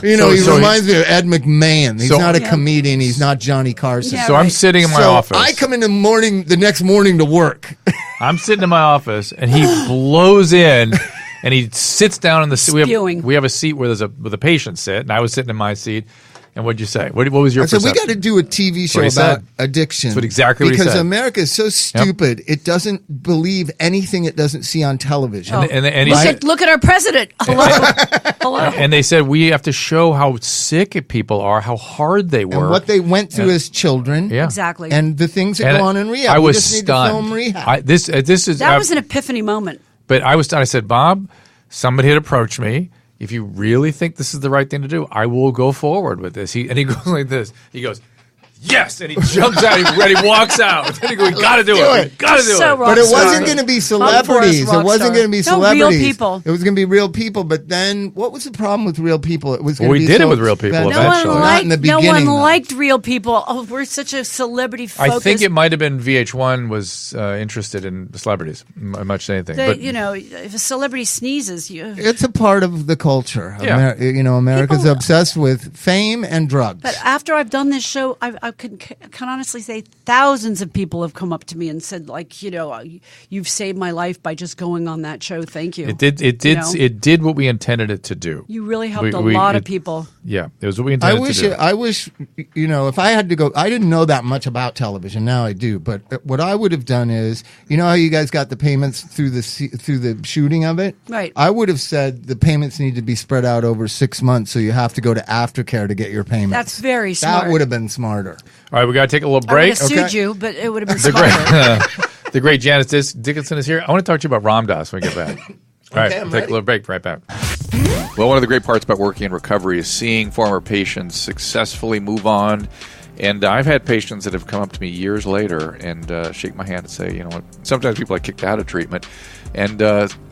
He So reminds me of Ed McMahon. He's So- not a Yeah. comedian. He's not Johnny Carson. Yeah, So I'm right. sitting in my So office. I come in the next morning to work. I'm sitting in my office, and he blows in, and he sits down in the seat. Spewing. We have a seat where where the patients sit, and I was sitting in my seat. And what'd you say? What was your I said, we perception? got to do a TV show what he about said. addiction. That's exactly what he because said. America is so stupid. It doesn't believe anything it doesn't see on television. And he said, Look at our president. Hello. Hello. and they said we have to show how sick people are, how hard they were, And what they went through as children. Yeah. Exactly. And the things that And go on in rehab. I was we just need stunned. to film rehab. This is That was an epiphany moment. But I was stunned. I said, Bob, somebody had approached me. if you really think this is the right thing to do, I will go forward with this. He goes like this. He goes, yes, and he jumps out. He walks out. And he goes, we got to do it. We got to do it. But it wasn't going to be celebrities. It wasn't going to be celebrities. Real people. It was going to be real people. But then, what was the problem with real people? It was. We did it with real people eventually. Not in the beginning. No one liked real people. Oh, we're such a celebrity focus. I think it might have been VH1 was interested in celebrities, much anything. But if a celebrity sneezes, it's a part of the culture. Yeah. America's obsessed with fame and drugs. But after I've done this show, I can honestly say thousands of people have come up to me and said, like, you've saved my life by just going on that show. Thank you. It did what we intended it to do. You really helped a lot of people. Yeah, it was what we intended to do. I wish, if I had to go, I didn't know that much about television. Now I do. But what I would have done is, how you guys got the payments through the shooting of it? Right. I would have said the payments need to be spread out over 6 months, so you have to go to aftercare to get your payments. That's very smart. That would have been smarter. All right, we got to take a little break. I would have sued you, but it would have been smarter. The great Janice Dickinson is here. I want to talk to you about Ram Dass when we get back. All right, I'm take a little break. Right back. Well, one of the great parts about working in recovery is seeing former patients successfully move on. And I've had patients that have come up to me years later and shake my hand and say, what? Sometimes people are kicked out of treatment. And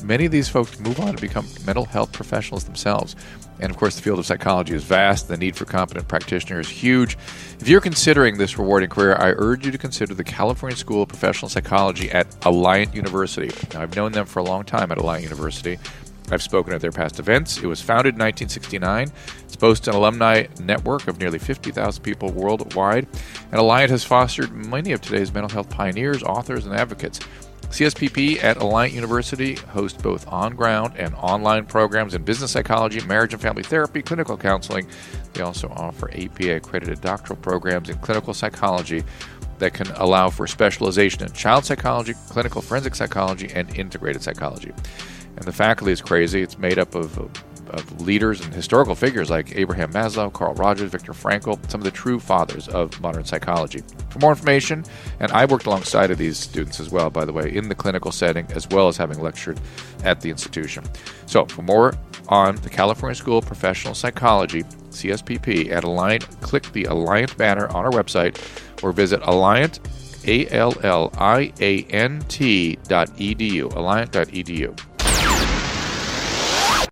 many of these folks move on to become mental health professionals themselves. And, of course, the field of psychology is vast. The need for competent practitioners is huge. If you're considering this rewarding career, I urge you to consider the California School of Professional Psychology at Alliant University. Now, I've known them for a long time at Alliant University. I've spoken at their past events. It was founded in 1969. It's boasts an alumni network of nearly 50,000 people worldwide. And Alliant has fostered many of today's mental health pioneers, authors, and advocates. CSPP at Alliant University hosts both on-ground and online programs in business psychology, marriage and family therapy, clinical counseling. They also offer APA-accredited doctoral programs in clinical psychology that can allow for specialization in child psychology, clinical forensic psychology, and integrated psychology. And the faculty is crazy. It's made up of leaders and historical figures like Abraham Maslow, Carl Rogers, Viktor Frankl, some of the true fathers of modern psychology. For more information, and I worked alongside of these students as well, by the way, in the clinical setting, as well as having lectured at the institution. So for more on the California School of Professional Psychology, CSPP, at Alliant, click the Alliant banner on our website or visit Alliant, ALLIANT.edu, alliant.edu.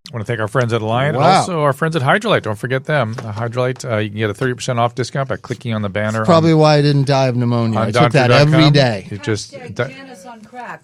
I want to thank our friends at Alliant and also our friends at Hydrolite. Don't forget them. Hydrolite, you can get a 30% off discount by clicking on the banner. That's probably why I didn't die of pneumonia. I took that every day. You just Janice on crack.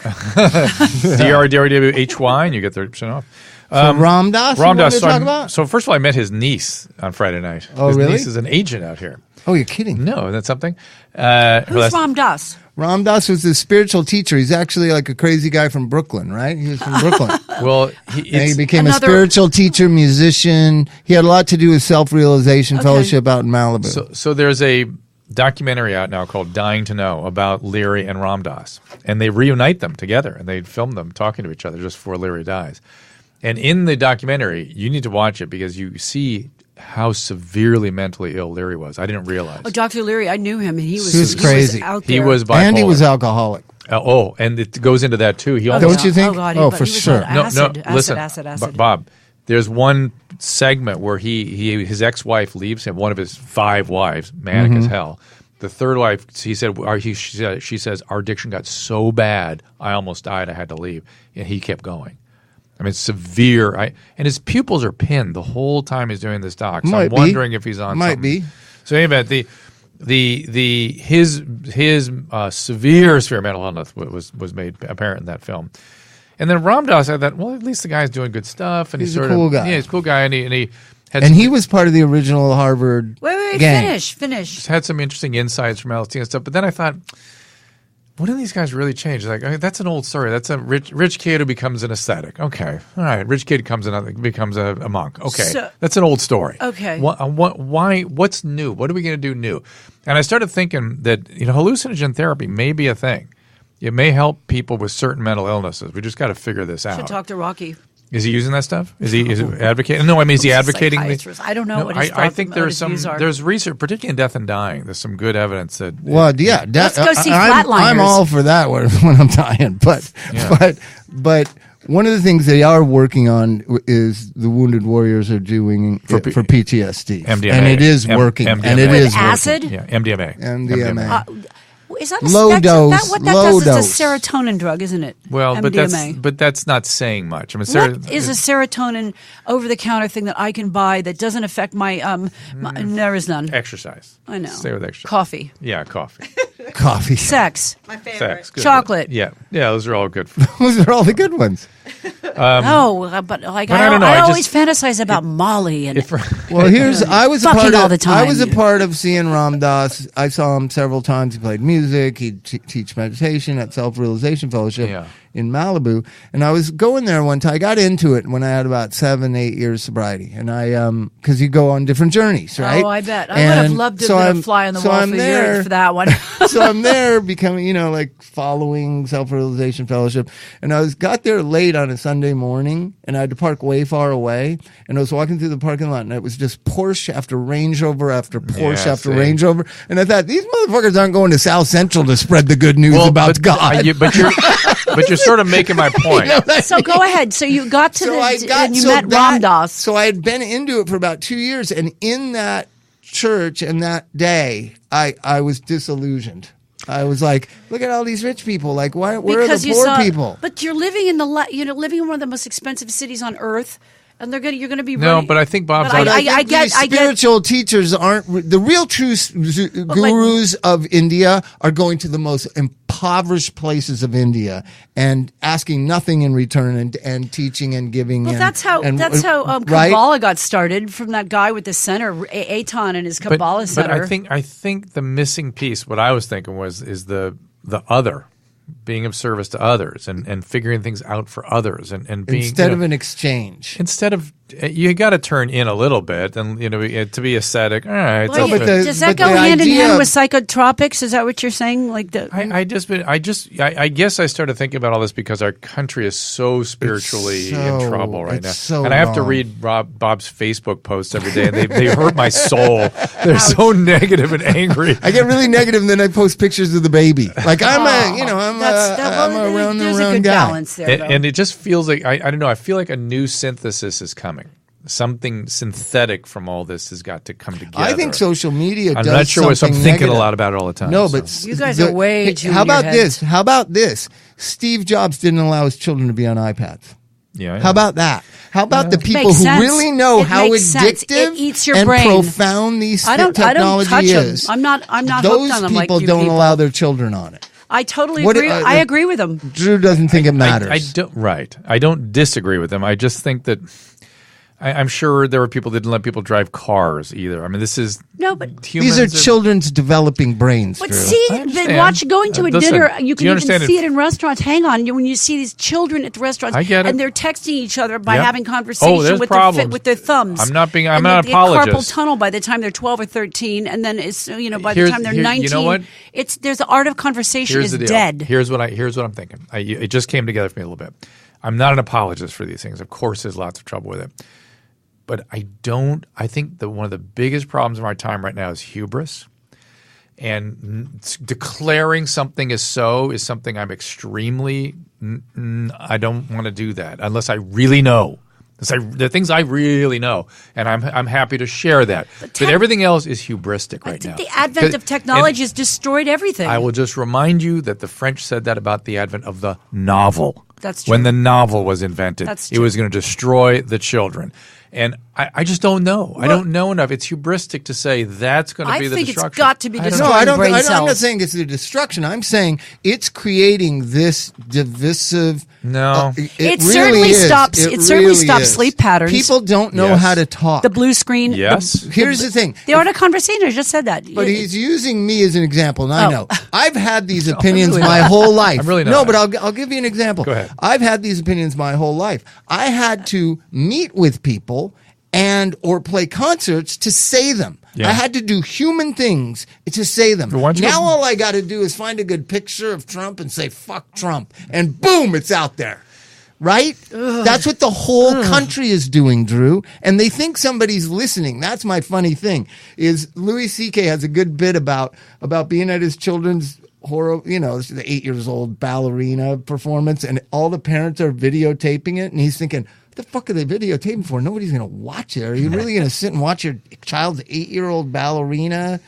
DRWHY, and you get 30% off. Ram Dass? Ram Dass. Talk about? So first of all, I met his niece on Friday night. Oh, his really? His niece is an agent out here. Oh, you're kidding. No, isn't that something? Who's Ram Dass? Ram Dass was a spiritual teacher. He's actually like a crazy guy from Brooklyn, right? He was from Brooklyn. Well, he became a spiritual teacher, musician. He had a lot to do with self-realization fellowship out in Malibu. So there's a documentary out now called Dying to Know about Leary and Ram Dass. And they reunite them together, and they film them talking to each other just before Leary dies. And in the documentary, you need to watch it because you see how severely mentally ill Leary was. I didn't realize. Oh, Dr. Leary, I knew him, and he was crazy. He was out there. He was bipolar. And he was alcoholic. And it goes into that too. He Don't you think? Oh, God, for sure. Listen, acid. Bob, there's one segment where his ex-wife leaves him, one of his 5 wives, manic as hell. The third wife, she says, our addiction got so bad, I almost died, I had to leave. And he kept going. I mean, it's severe. And his pupils are pinned the whole time he's doing this doc. So I'm wondering if he's on something. Might be. So anyway, his severe mental illness was made apparent in that film. And then Ram Dass, I thought, well, at least the guy's doing good stuff, and he's a cool guy. Yeah, he's a cool guy, and he had he was part of the original Harvard gang. Finish. Had some interesting insights from LSD and stuff. But then I thought, when do these guys really change? Like, that's an old story. That's a rich kid who becomes an ascetic. Okay, all right. Rich kid becomes a monk. Okay, that's an old story. Okay, why? What's new? What are we going to do new? And I started thinking that hallucinogen therapy may be a thing. It may help people with certain mental illnesses. We just got to figure this out. Should talk to Rocky. Is he using that stuff? Is he advocating? No, I mean, is he advocating? I don't know what his I think there's there's research, particularly in death and dying. There's some good evidence that. Well, let's go see Flatliners. I'm all for that when I'm dying, but One of the things they are working on is the Wounded Warriors are doing for PTSD. MDMA. And it is working. MDMA. And it is acid? working. Yeah, MDMA. MDMA. Is that Low dose, what that low does? dose. It's a serotonin drug, isn't it? Well, MDMA. but that's not saying much. I mean, What is a serotonin over-the-counter thing that I can buy that doesn't affect my there is none. exercise. I know. Stay with exercise. Coffee. Yeah, coffee. Coffee. Sex. My favorite. Sex. Good. Chocolate. Yeah, those are all good. Those are all the good ones. But like but I don't know, I always just- fantasize about Molly and Well, I was a Fucking part of all the time. I was a part of seeing Ram Dass. I saw him several times. He played music. He'd teach meditation at Self Realization Fellowship in Malibu. And I was going there one time. I got into it when I had about 7-8 years sobriety. And I because you go on different journeys, right? Oh, I bet. I would have loved to have been a fly on the wall for that one. So I'm there becoming, like following Self Realization Fellowship. And I got there late on a Sunday morning and I had to park way far away. And I was walking through the parking lot and it was just Porsche after Range Rover after Porsche after Range Rover. And I thought, these motherfuckers aren't going to South Central to spread the good news about God. But you're sort of making my point. So go ahead. So you got to and you met Ram Dass. So I had been into it for about 2 years. And in that church and that day, I was disillusioned. I was like, look at all these rich people. Like, where are the poor people? But you're living in living in one of the most expensive cities on earth, and you're going to be No, ready. but I think Bob's. But I get spiritual teachers aren't the real true gurus of India are going to the most impoverished places of India and asking nothing in return and teaching and giving. Well, that's how right? Kabbalah got started from that guy with the center, Eitan, and his Kabbalah center. But I think the missing piece, what I was thinking is the other. Being of service to others and figuring things out for others and being instead of an exchange. Instead of you got to turn in a little bit and to be ascetic. All right, well, does that go hand in hand with psychotropics? Is that what you're saying? Like I guess I started thinking about all this because our country is so spiritually in trouble right now, and I have to read Bob's Facebook posts every day, and they hurt my soul. They're so negative and angry. I get really negative, and then I post pictures of the baby. Like I'm a round there's and round a good guy. balance there, and it just feels like I don't know. I feel like a new synthesis is coming. Something synthetic from all this has got to come together. I think social media I'm does not sure, so I'm thinking negative. a lot about it all the time. No, but you guys are way too. How about in your heads. this? How about this? Steve Jobs didn't allow his children to be on iPads. Yeah. How about that? How about the people Makes who sense. really know It how makes sense. addictive It eats your and brain. profound these technology touch is? them. I'm not Those hooked on them like people you don't people. allow their children on it. I totally What- agree. I agree with them. Drew doesn't think it matters. I don't. Right. I don't disagree with them. I just think that I'm sure there were people that didn't let people drive cars either. I mean, this is but these are children's developing brains. But Drew. see, going to a Listen, dinner, you do can you even understand see it in restaurants. Hang on, when you see these children at the restaurants, I get it. and they're texting each other by Yep. having conversation there's with problems. with their thumbs. I'm not and an they get carpal apologist. tunnel by the time they're 12 or 13, and then it's by the Here's- time they're here- 19. you know what? There's the art of conversation Here's is the deal. dead. Here's what I'm thinking. It just came together for me a little bit. I'm not an apologist for these things. Of course, there's lots of trouble with it. But I think that one of the biggest problems of our time right now is hubris. And declaring something is something I'm extremely I don't want to do that unless I really know. The things I really know, and I'm happy to share that. But everything else is hubristic right now. The advent of technology has destroyed everything. I will just remind you that the French said that about the advent of the novel. That's true. When the novel was invented, That's it true. was going to destroy the children. And I just don't know. I don't know enough. It's hubristic to say that's going to be the think destruction. it's got to be No, destroying I don't. brain I'm cells. not saying it's the destruction. I'm saying it's creating this divisive. No. It really certainly is. stops. It certainly really stops is. sleep patterns. People don't know Yes. how to talk. The blue screen. Yes. Here's the thing. The art of conversation. I just said that. But he's using me as an example, and I Oh. know I've had these opinions really my not. whole life. I'm really not. No, but I'll give you an example. Go ahead. I've had these opinions my whole life. I had to meet with people or play concerts to say them. Yeah. I had to do human things to say them. Why don't you Now go- all I got to do is find a good picture of Trump and say "fuck Trump," and boom, it's out there. Right? That's what the whole country is doing, Drew. And they think somebody's listening. That's my funny thing. Is Louis C.K. has a good bit about being at his children's horror, this is the 8 years old ballerina performance, and all the parents are videotaping it, and he's thinking, what the fuck are they videotaping for? Nobody's going to watch it. Are you really going to sit and watch your child's 8-year-old ballerina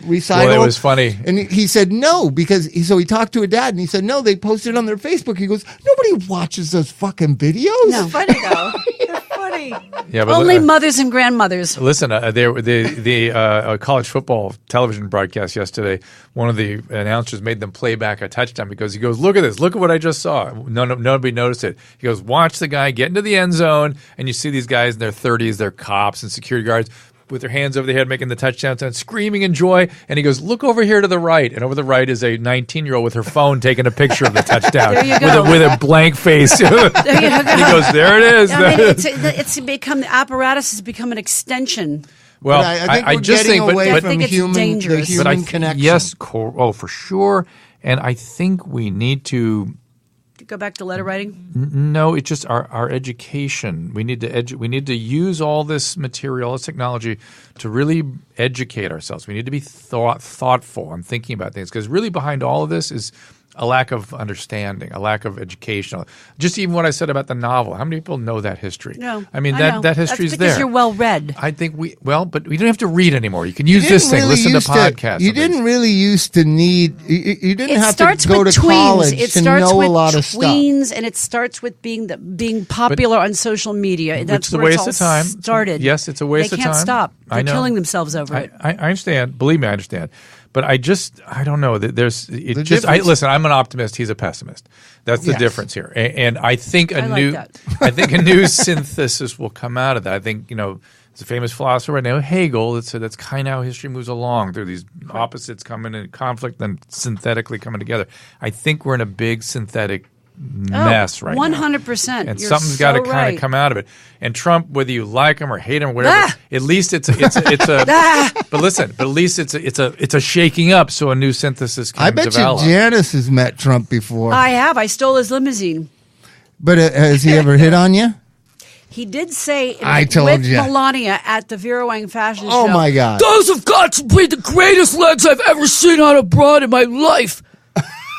recital? Well, it was funny. And he said no, because he talked to a dad, and he said, no, they posted on their Facebook. He goes, nobody watches those fucking videos. No. Funny, though. They're funny. Yeah, but Only mothers and grandmothers. Listen, the college football television broadcast yesterday, one of the announcers made them play back a touchdown because he goes, look at this. Look at what I just saw. Nobody noticed it. He goes, watch the guy get into the end zone, and you see these guys in their 30s, they're cops and security guards, with their hands over their head making the touchdown and screaming in joy. And he goes, look over here to the right. And over the right is a 19-year-old with her phone taking a picture of the touchdown There you go. with a blank face. There you go. And he goes, there it is. I mean, it's become, the apparatus has become an extension. Well, I think we're getting away I from think it's the dangerous. human connection. Yes, for sure. And I think we need to Go back to letter writing? No, it's just our education. We need to use all this material, this technology, to really educate ourselves. We need to be thoughtful and thinking about things, because really behind all of this is a lack of understanding, a lack of education. Just even what I said about the novel. How many people know that history? No, I mean, know. that history's That's because there. you're well read. I think but we don't have to read anymore. You can use this thing, listen to podcasts. You didn't really used to need. You didn't have to starts go with to college tweens. It to starts know with a lot of stuff. tweens, and it starts with being popular on social media. That's It's a where waste it's of all time. started. Yes, it's a waste They of can't time. stop. I They're know. killing themselves over it. I understand. Believe me, I understand. But I don't know. difference- Listen, I'm an optimist. He's a pessimist. That's the Yes. difference here. And I think I like that. I think a new synthesis will come out of that. I think, there's a famous philosopher right now, Hegel, that said that's kind of how history moves along, through these opposites coming in conflict and synthetically coming together. I think we're in a big synthetic mess right now. 100%. And You're something's got to so kind right. of come out of it. And Trump, whether you like him or hate him or whatever, Ah! at least it's a but listen, at least it's a shaking up, so a new synthesis can I bet develop. you Janice has met Trump before. I have. I stole his limousine. But has he ever hit on you? He did say I told with ya. Melania at the Vera Wang fashion Oh show. my God! Those have got to be the greatest legs I've ever seen on a broad in my life.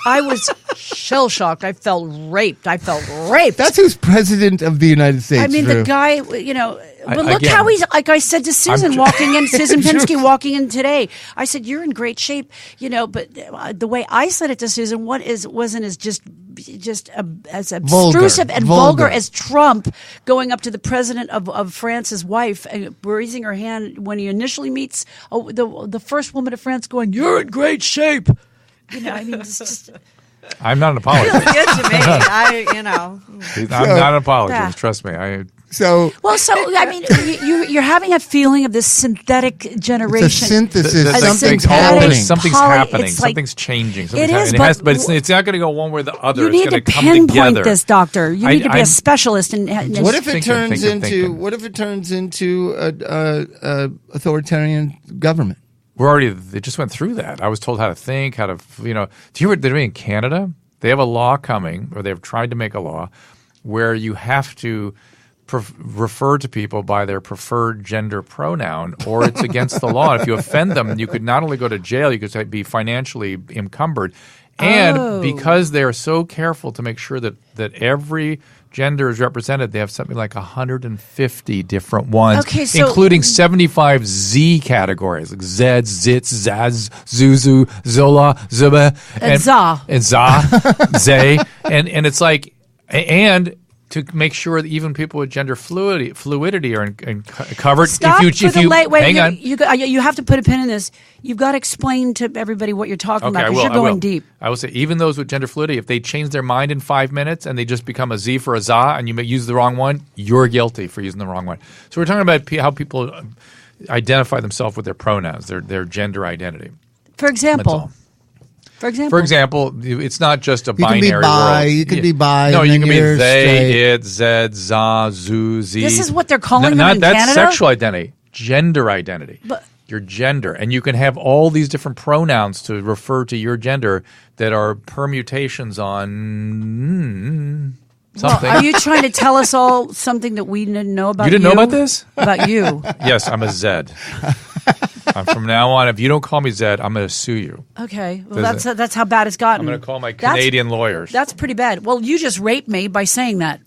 I was shell shocked. I felt raped. That's who's president of the United States. I mean, Drew. the guy, but look again, how he's, like I said to Susan I'm- walking in, Susan Pinsky walking in today. I said, you're in great shape, but the way I said it to Susan, wasn't as just as obtrusive and vulgar as Trump going up to the president of France's wife and raising her hand when he initially meets the first woman of France going, you're in great shape. It's just. I'm not an apologist. Good to me. I'm not an apologist. Yeah. Trust me. So You're having a feeling of this synthetic generation. it's a synthesis. A Something's synthetic happening. Something's poly- happening. it's like- Something's changing. It Something's is, happening. but It's not going to go one way or the other. You It's need to going to come pinpoint together. this, doctor. You need to be I'm- a specialist. And What if it Thinking, turns into authoritarian government? They just went through that. I was told how to think, do you hear what they're doing in Canada? They have a law coming, or they've tried to make a law, where you have to refer to people by their preferred gender pronoun, or it's against the law. If you offend them, you could not only go to jail, you could be financially encumbered. And because they're so careful to make sure that every gender is represented, they have something like 150 different ones, Okay, so- including 75 Z categories, like Zed, Zitz, Zaz, Zuzu, Zola, Zuba, And Za. and Za, Zay, and it's like, and to make sure that even people with gender fluidity are covered. Stop If you hang on. You have to put a pin in this. You've got to explain to everybody what you're talking about, because you're going deep. I will say, even those with gender fluidity, if they change their mind in 5 minutes and they just become a Z for a Za, and you may use the wrong one, you're guilty for using the wrong one. So we're talking about how people identify themselves with their pronouns, their gender identity. For example. That's all. For example. For example, it's not just a You can binary be bi, world. you can be bi, No, and you then can be you're they, straight. it, zed, za, zoo, z. This is what they're calling them in that's Canada? sexual identity, gender identity. But- your gender. And you can have all these different pronouns to refer to your gender that are permutations on something. Are you trying to tell us all something that we didn't know about you? You didn't know about this? About you. Yes, I'm a Zed. From now on, if you don't call me Zed, I'm going to sue you. Okay. Well, that's how bad it's gotten. I'm going to call my Canadian lawyers. That's pretty bad. Well, you just raped me by saying that.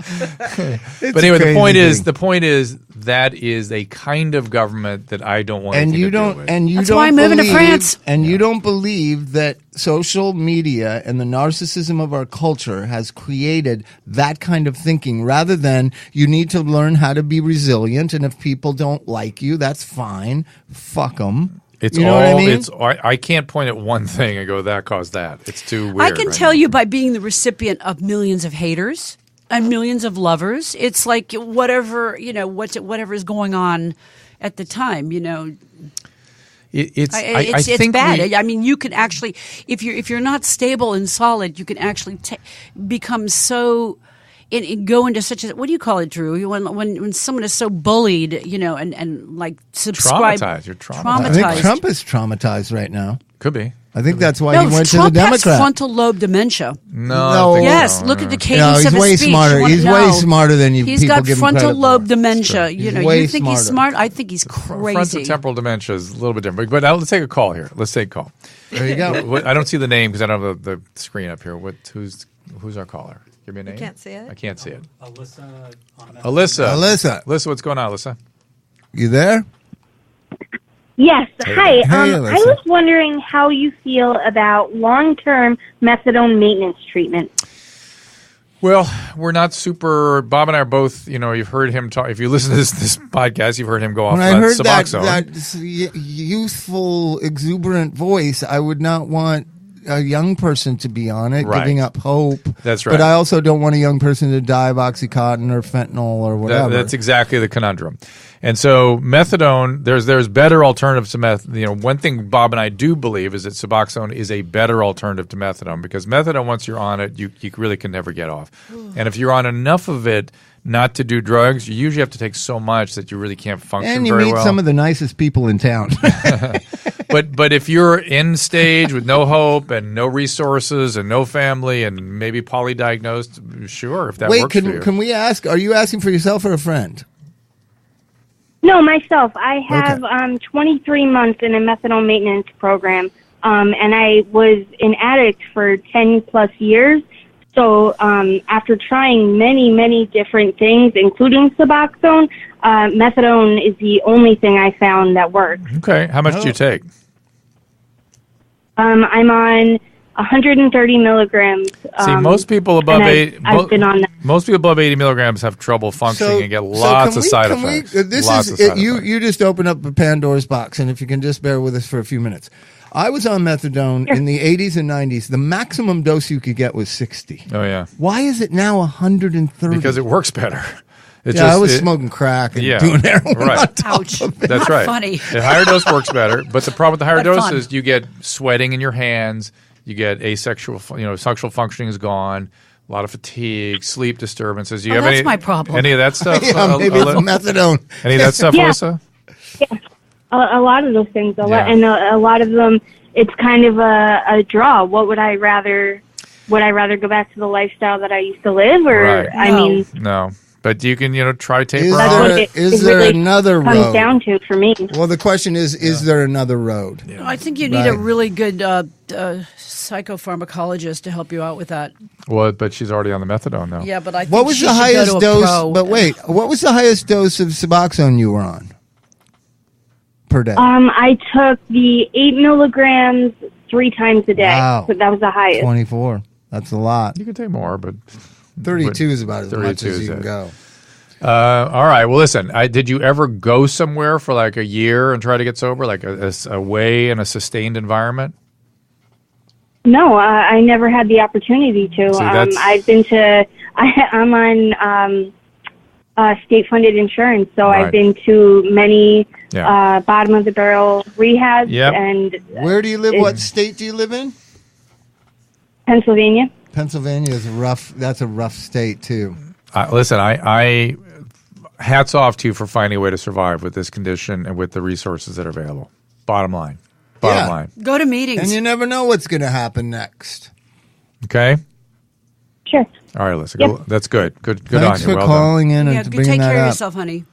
But anyway, the point is that is a kind of government that I don't want anything to do with. That's why I'm moving to France. And you don't believe that social media and the narcissism of our culture has created that kind of thinking, rather than you need to learn how to be resilient, and if people don't like you, that's fine. Fuck them. It's you know what I mean? I can't point at one thing and go, that caused that. It's too weird. I can tell you by being the recipient of millions of haters and millions of lovers. It's like whatever is going on at the time. It's bad. I mean, you can actually, if you're not stable and solid, you can actually become so. Go into such a, what do you call it, Drew? When someone is so bullied, and like subscribe. Traumatized. You're traumatized. I think Trump is traumatized right now. Could be. I think that's why he went Trump to the Democrat. has frontal lobe dementia. No. Yes, so. look at the No, cadence he's of his way speech. smarter. He's way smarter than you. He's people got give him frontal credit lobe for. dementia. Way You think he's smarter. smart? I think he's crazy. Frontotemporal dementia is a little bit different. But let's take a call here. Let's take a call. There you go. I don't see the name because I don't have the screen up here. Who's our caller? Give me a name. You can't see it? I can't see it. Alyssa, what's going on, Alyssa? you there? Yes. Hi. Alyssa. I was wondering how you feel about long-term methadone maintenance treatment. Well, we're not super. Bob and I are both. You've heard him talk. If you listen to this podcast, you've heard him go off When I on heard that Suboxone. youthful, exuberant voice, I would not want a young person to be on it, Right. giving up hope. That's right. But I also don't want a young person to die of Oxycontin or fentanyl or whatever. That's exactly the conundrum. And so methadone, there's better alternatives to methadone. One thing Bob and I do believe is that Suboxone is a better alternative to methadone, because methadone, once you're on it, you really can never get off. And if you're on enough of it not to do drugs, you usually have to take so much that you really can't function and you very meet well. some of the nicest people in town. But if you're in stage with no hope and no resources and no family and maybe polydiagnosed, sure, if that Wait, works for you. can we ask, are you asking for yourself or a friend? No, myself. I have 23 months in a methadone maintenance program, and I was an addict for 10 plus years. So after trying many, many different things, including Suboxone, methadone is the only thing I found that works. Okay. How much do you take? I'm on 130 milligrams. See, most people above I've been on that. most people above 80 milligrams have trouble functioning and get lots of side effects. You just opened up a Pandora's box, and if you can just bear with us for a few minutes. I was on methadone in the 80s and 90s. The maximum dose you could get was 60. Oh, yeah. Why is it now 130? Because it works better. I was smoking crack and doing heroin. Right. Ouch. That's Not right. funny. The higher dose works better, but the problem with the higher But doses, fun. you get sweating in your hands, you get asexual, sexual functioning is gone, a lot of fatigue, sleep disturbances. Do you have that's any, my problem. Any of that stuff? Yeah, maybe it's methadone. Any of that stuff, Yeah. Alyssa? A lot of those things, Yeah. a lot of them, it's kind of a draw. What would I rather? Would I rather go back to the lifestyle that I used to live, or Right. I No. mean, No. But you can, try taper Is off. that's there- what it is there really another comes road? down to for me. Well, the question is there another road? I think you need a Right. really good psychopharmacologist to help you out with that. Well, but she's already on the methadone now. Yeah, but I think What was she the should highest go to a dose? pro. But wait, what was the highest dose of Suboxone you were on per day? I took the 8 milligrams 3 times a day. Wow. So that was the highest. 24. That's a lot. You can take more, but 32 is about as much 32 as is you can it. go. all right. Well, listen. Did you ever go somewhere for like a year and try to get sober, like away in a sustained environment? No, I never had the opportunity to. See, that's- I've been to. I'm on state-funded insurance, so Right. I've been to many Yeah. bottom of the barrel rehabs Yep. and Where do you live? What state do you live in? Pennsylvania. Pennsylvania is rough. That's a rough state too. Listen, I hats off to you for finding a way to survive with this condition and with the resources that are available. Bottom line. Yeah. Line. Go to meetings. And you never know what's going to happen next. Okay. Sure. All right, Alyssa. Yep. That's good. Good Thanks on you. for Well calling in yeah, and go bringing take that care of up. yourself, honey.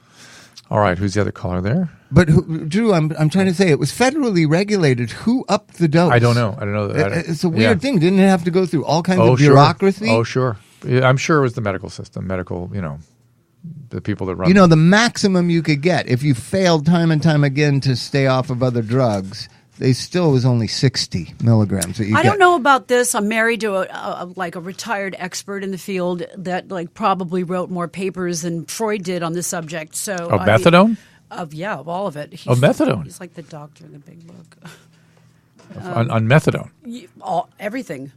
All right, who's the other caller there? But Drew, I'm trying to say it was federally regulated. Who upped the dose? I don't know. It's a weird thing. Didn't it have to go through all kinds of bureaucracy? Oh, sure. Yeah, I'm sure it was the medical system, the people that run. The maximum you could get if you failed time and time again to stay off of other drugs. They still was only 60 milligrams that you I don't know about this. I'm married to a retired expert in the field that probably wrote more papers than Freud did on the subject. So methadone? Of all of it. Methadone. He's like the doctor in the big book. On methadone. Everything.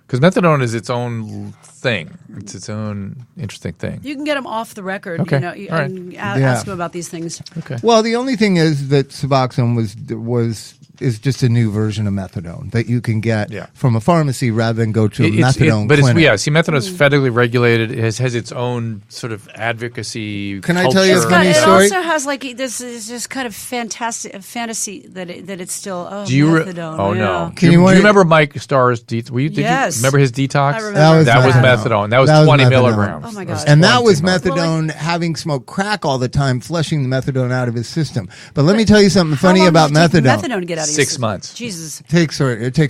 Because methadone is its own thing. It's its own interesting thing. You can get him off the record. Okay. All right. And ask him about these things. Okay. Well, the only thing is that Suboxone is just a new version of methadone that you can get from a pharmacy rather than go to a methadone clinic. Methadone is federally regulated. It has its own sort of advocacy. Can culture. I tell you a funny story? It also has this is just kind of fantasy that it's still methadone. No! Do you remember Mike Starr's? Yes. Remember his detox? I remember. That was methadone. That was 20 milligrams. Oh my God! And that was methadone. Having smoked crack all the time, flushing the methadone out of his system. But let me tell you something funny about methadone. Methadone to get out of 6 months. Jesus. It takes a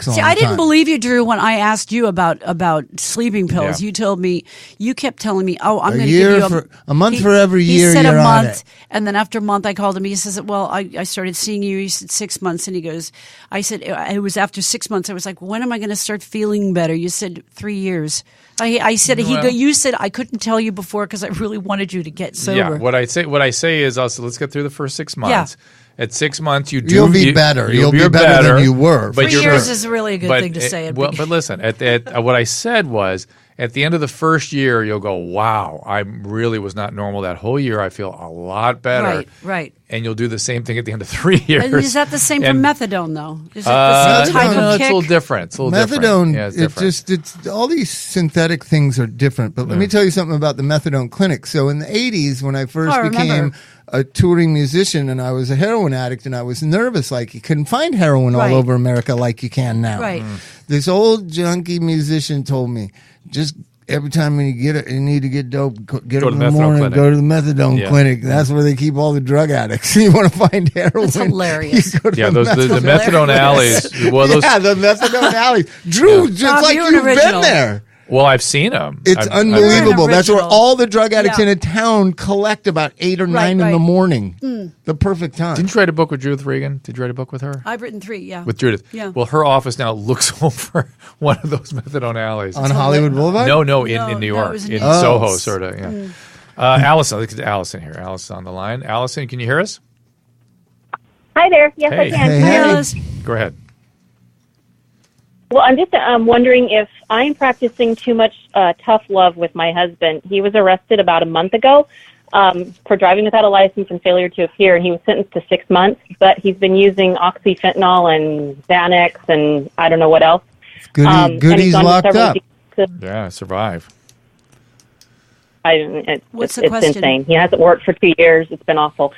long time. I didn't believe you, Drew, when I asked you about sleeping pills. Yeah. You kept telling me, I'm going to year give you a month for every year. He said you're a month, on it. and then after a month, I called him. He says, "Well, I started seeing you." He said 6 months, and he goes, "I said it was after 6 months." I was like, "When am I going to start feeling better?" You said 3 years. I said you said I couldn't tell you before because I really wanted you to get sober. Yeah. What I say is also let's get through the first 6 months. Yeah. At 6 months, you'll be better. You'll be better than you were. But 3 years is really a good thing to say. But listen, what I said was, at the end of the first year, you'll go, wow, I really was not normal that whole year. I feel a lot better. Right. And you'll do the same thing at the end of 3 years. And is that the same for methadone, though? Is it the same type of kick? It's a little different. It's a little methadone, different. Yeah, it's different. it's all these synthetic things are different. But let me tell you something about the methadone clinic. So in the 80s, when I first became a touring musician and I was a heroin addict and I was nervous, you couldn't find heroin all over America like you can now. Right. This old junkie musician told me, just every time you need to get dope, get up in the morning, clinic. Go to the methadone clinic. That's where they keep all the drug addicts. You want to find heroin? That's hilarious. The methadone alleys. The methadone alleys. Drew, just like you've been there. Well, I've seen them. It's unbelievable. That's where all the drug addicts in a town collect about 8 or 9 in the morning. The perfect time. Didn't you write a book with Judith Regan? Did you write a book with her? I've written 3, yeah. With Judith? Yeah. Well, her office now looks over one of those methadone alleys. On Hollywood Boulevard? No, in New York. In Soho, sort of, yeah. Allison, look at Allison here. Allison on the line. Allison, can you hear us? Hi there. Yes, I can. Hey, Alice. Go ahead. Well, I'm just wondering if I'm practicing too much tough love with my husband. He was arrested about a month ago for driving without a license and failure to appear, and he was sentenced to 6 months. But he's been using oxyfentanyl and Xanax and I don't know what else. Goodies locked up. Yeah, survive. What's the it's question? Insane. He hasn't worked for 2 years. It's been awful.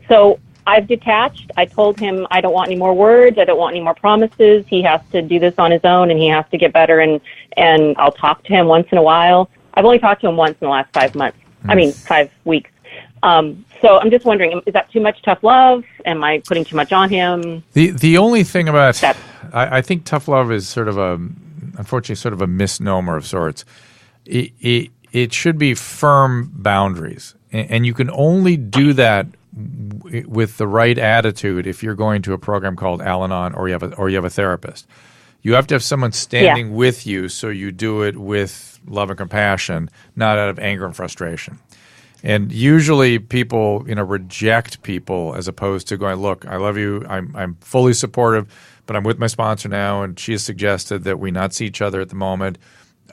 So I've detached. I told him I don't want any more words. I don't want any more promises. He has to do this on his own, and he has to get better. And I'll talk to him once in a while. I've only talked to him once in the last 5 months. 5 weeks. So I'm just wondering, is that too much tough love? Am I putting too much on him? The only thing about I think tough love is sort of unfortunately sort of a misnomer of sorts. It should be firm boundaries, and you can only do that with the right attitude if you're going to a program called Al-Anon or you have a therapist. You have to have someone standing with you, so you do it with love and compassion, not out of anger and frustration. And usually people, reject people as opposed to going, look, I love you, I'm fully supportive, but I'm with my sponsor now, and she has suggested that we not see each other at the moment.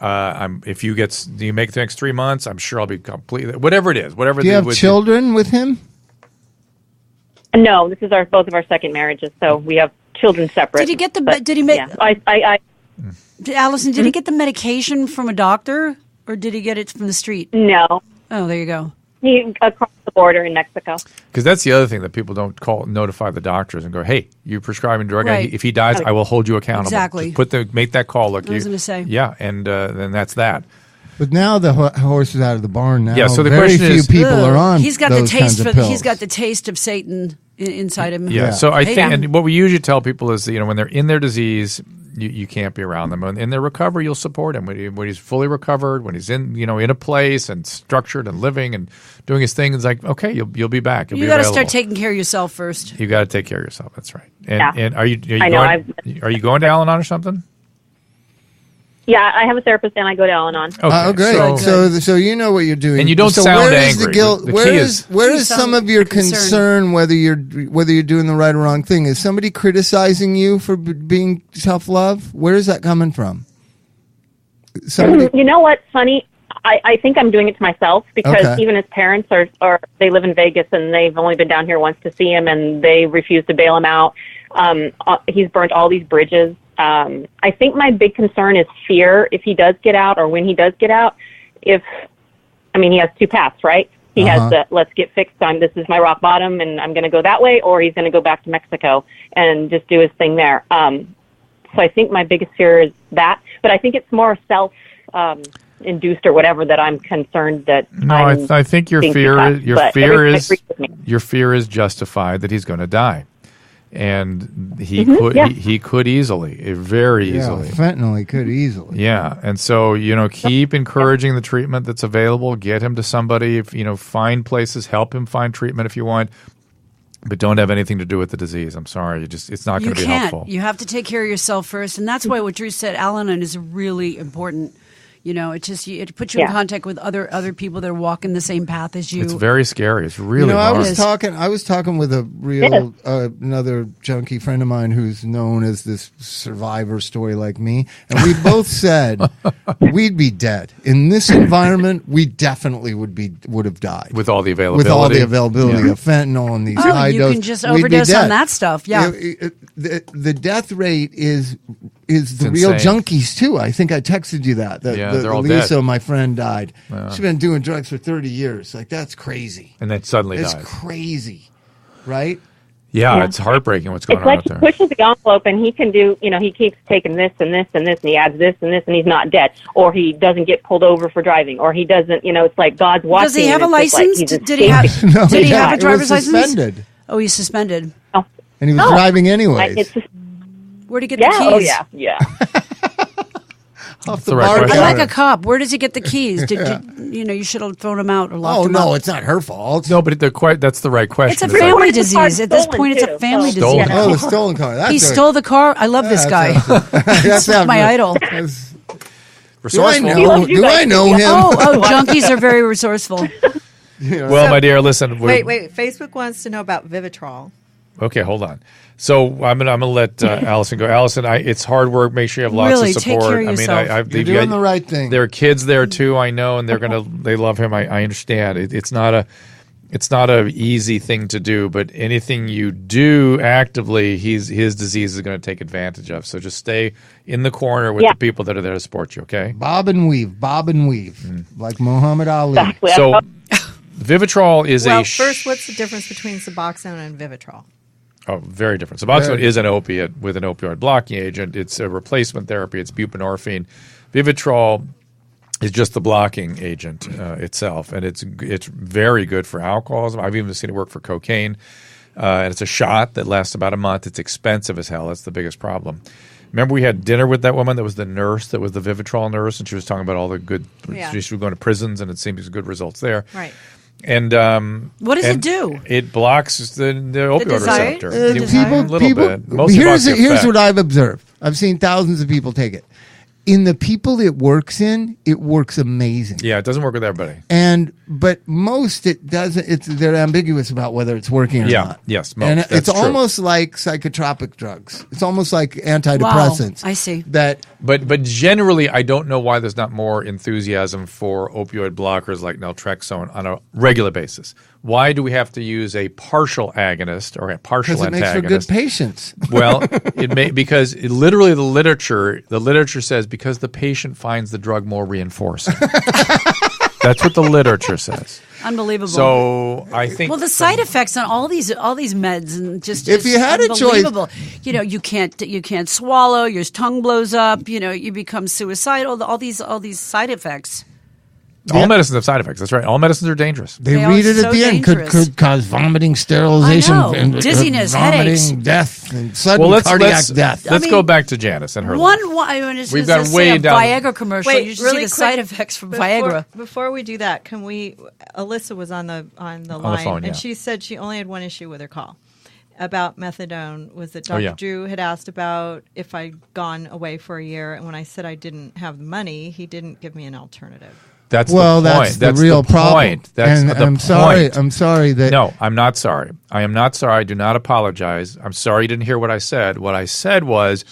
If you make the next 3 months, I'm sure I'll be completely whatever it is. Whatever. Do you have children with him? No, this is both of our second marriages, so we have children separate. Did he get Did he make? Yeah, Allison, did he get the medication from a doctor, or did he get it from the street? No. Oh, there you go. He across the border in Mexico. Because that's the other thing that people don't notify the doctors and go, hey, you're prescribing drug. Right. If he dies, I will hold you accountable. Exactly. Just make that call. Look, I was going to say. Yeah, and then that's that. But now the horse is out of the barn. Now, Yeah, so the very question few is- people are on. He's got those the taste kinds of for. pills. He's got the taste of Satan inside him. Yeah. So I Hey, think, now. and what we usually tell people is, when they're in their disease, you can't be around them. In their recovery, you'll support him when he's fully recovered, when he's in in a place and structured and living and doing his thing. It's like, okay, you'll be back. You got to start taking care of yourself first. You got to take care of yourself. That's right. And, Yeah. and are you I know, are you going to Al-Anon or something? Yeah, I have a therapist and I go to Al-Anon. Okay, Oh, great! So you know what you're doing, And you don't so sound where is angry. The guilt? The Where key is is- where You is sound some of your concerned. concern whether you're doing the right or wrong thing? Is somebody criticizing you for being tough love? Where is that coming from? Somebody. You know what's funny? I think I'm doing it to myself because Okay. even his parents are they live in Vegas and they've only been down here once to see him and they refuse to bail him out. He's burnt all these bridges. I think my big concern is fear if he does get out or when he does get out. He has two paths, right? He has the let's get fixed. This is my rock bottom and I'm going to go that way, or he's going to go back to Mexico and just do his thing there. So I think my biggest fear is that, but I think it's more induced or whatever that I'm concerned that. No, I think your fear is justified that he's going to die, and he could easily, very easily. Fentanyl, he could easily. Yeah, and so keep encouraging the treatment that's available. Get him to somebody. Find places, help him find treatment if you want. But don't have anything to do with the disease. I'm sorry. It's not going to be helpful. You have to take care of yourself first. And that's why what Drew said, Al-Anon is really important. It puts you in contact with other people that are walking the same path as you. It's very scary. It's really I hard. was talking with a real another junkie friend of mine who's known as this survivor story like me, and we both said we'd be dead in this environment. We definitely would have died with all the availability of fentanyl and these high doses. You can just overdose on that stuff. Yeah, the death rate is the insane. real junkies too. I think I texted you that. They're all Lisa, dead. my friend, died. She's been doing drugs for 30 years. Like, that's crazy. And then suddenly it's died. crazy, right? Yeah, it's heartbreaking what's going it's on like out he there. pushes the envelope and he can do, he keeps taking this and this and this and he adds this and this and he's not dead. Or he doesn't get pulled over for driving. Or he doesn't, it's like God's watching. Does he have a and it's just license? like he's Did he have? escaping. Did he have a It was driver's license? suspended. Oh, he's suspended. Oh. And he was driving anyways. Where'd he get the keys? Oh, yeah. Off the right bar question. I like counter. a cop. Where does he get the keys? You should have thrown him out or locked Oh, him no, up. it's not her fault. No, but that's the right question. It's a It's like- family What if the car's disease. At this stolen, point, it's a too? family Stolen. disease. Oh, the stolen car. That's He stole the car. I love this guy. That's my idol. Do I Resourceful. know? Do I know him? Oh, junkies are very resourceful. Well, my dear, listen. Wait. Facebook wants to know about Vivitrol. Okay, hold on. So I'm gonna let Allison go. Allison, it's hard work. Make sure you have lots Really, of take support. care of yourself. You're doing the right thing. There are kids there too. I know, and they love him. I understand. It's not a easy thing to do, but anything you do actively, his disease is going to take advantage of. So just stay in the corner with the people that are there to support you. Okay. Bob and weave, like Muhammad Ali. Exactly. So Vivitrol is First, what's the difference between Suboxone and Vivitrol? Oh, very different. Suboxone is an opiate with an opioid blocking agent. It's a replacement therapy. It's buprenorphine. Vivitrol is just the blocking agent itself, and it's very good for alcoholism. I've even seen it work for cocaine, and it's a shot that lasts about a month. It's expensive as hell. That's the biggest problem. Remember we had dinner with that woman that was the nurse, that was the Vivitrol nurse, and she was talking about all the good – she was going to prisons, and it seems good results there. Right. And what does it do? It blocks the opioid desire? receptor. The desire? A little bit. Mostly Here's blocks the here's effect. what I've observed. I've seen thousands of people take it. In the people it works in, it works amazing. Yeah, it doesn't work with everybody. But most it doesn't. They're ambiguous about whether it's working or not. Yes, most. And That's it's true. almost like psychotropic drugs. It's almost like antidepressants. Wow, I see. But generally, I don't know why there's not more enthusiasm for opioid blockers like naltrexone on a regular basis. Why do we have to use a partial agonist or a partial because it antagonist? makes for good patients. Well, literally the literature says because the patient finds the drug more reinforcing. That's what the literature says. Unbelievable. So I think the side effects on all these meds and just If you had a choice- unbelievable. You can't swallow. Your tongue blows up. You become suicidal. All these side effects. All medicines have side effects. That's right. All medicines are dangerous. They They read are it at so the end. dangerous. Could cause vomiting, sterilization, I know. and, Dizziness, vomiting, headaches. death, and sudden cardiac death. Let's I go mean, back to Janice and her One, life. we've got way a down- Viagra commercial. Wait, you should really see the quick, side effects from Viagra. Before we do that, can we? Alyssa was on the line, phone, yeah. and she said she only had one issue with her call about methadone. Was that Dr. yeah. Drew had asked about if I'd gone away for a year, and when I said I didn't have the money, he didn't give me an alternative. That's Well, the point. that's the real problem. Point. That's and the I'm point. sorry. I'm sorry that. No, I'm not sorry. I am not sorry. I do not apologize. I'm sorry you didn't hear what I said. What I said was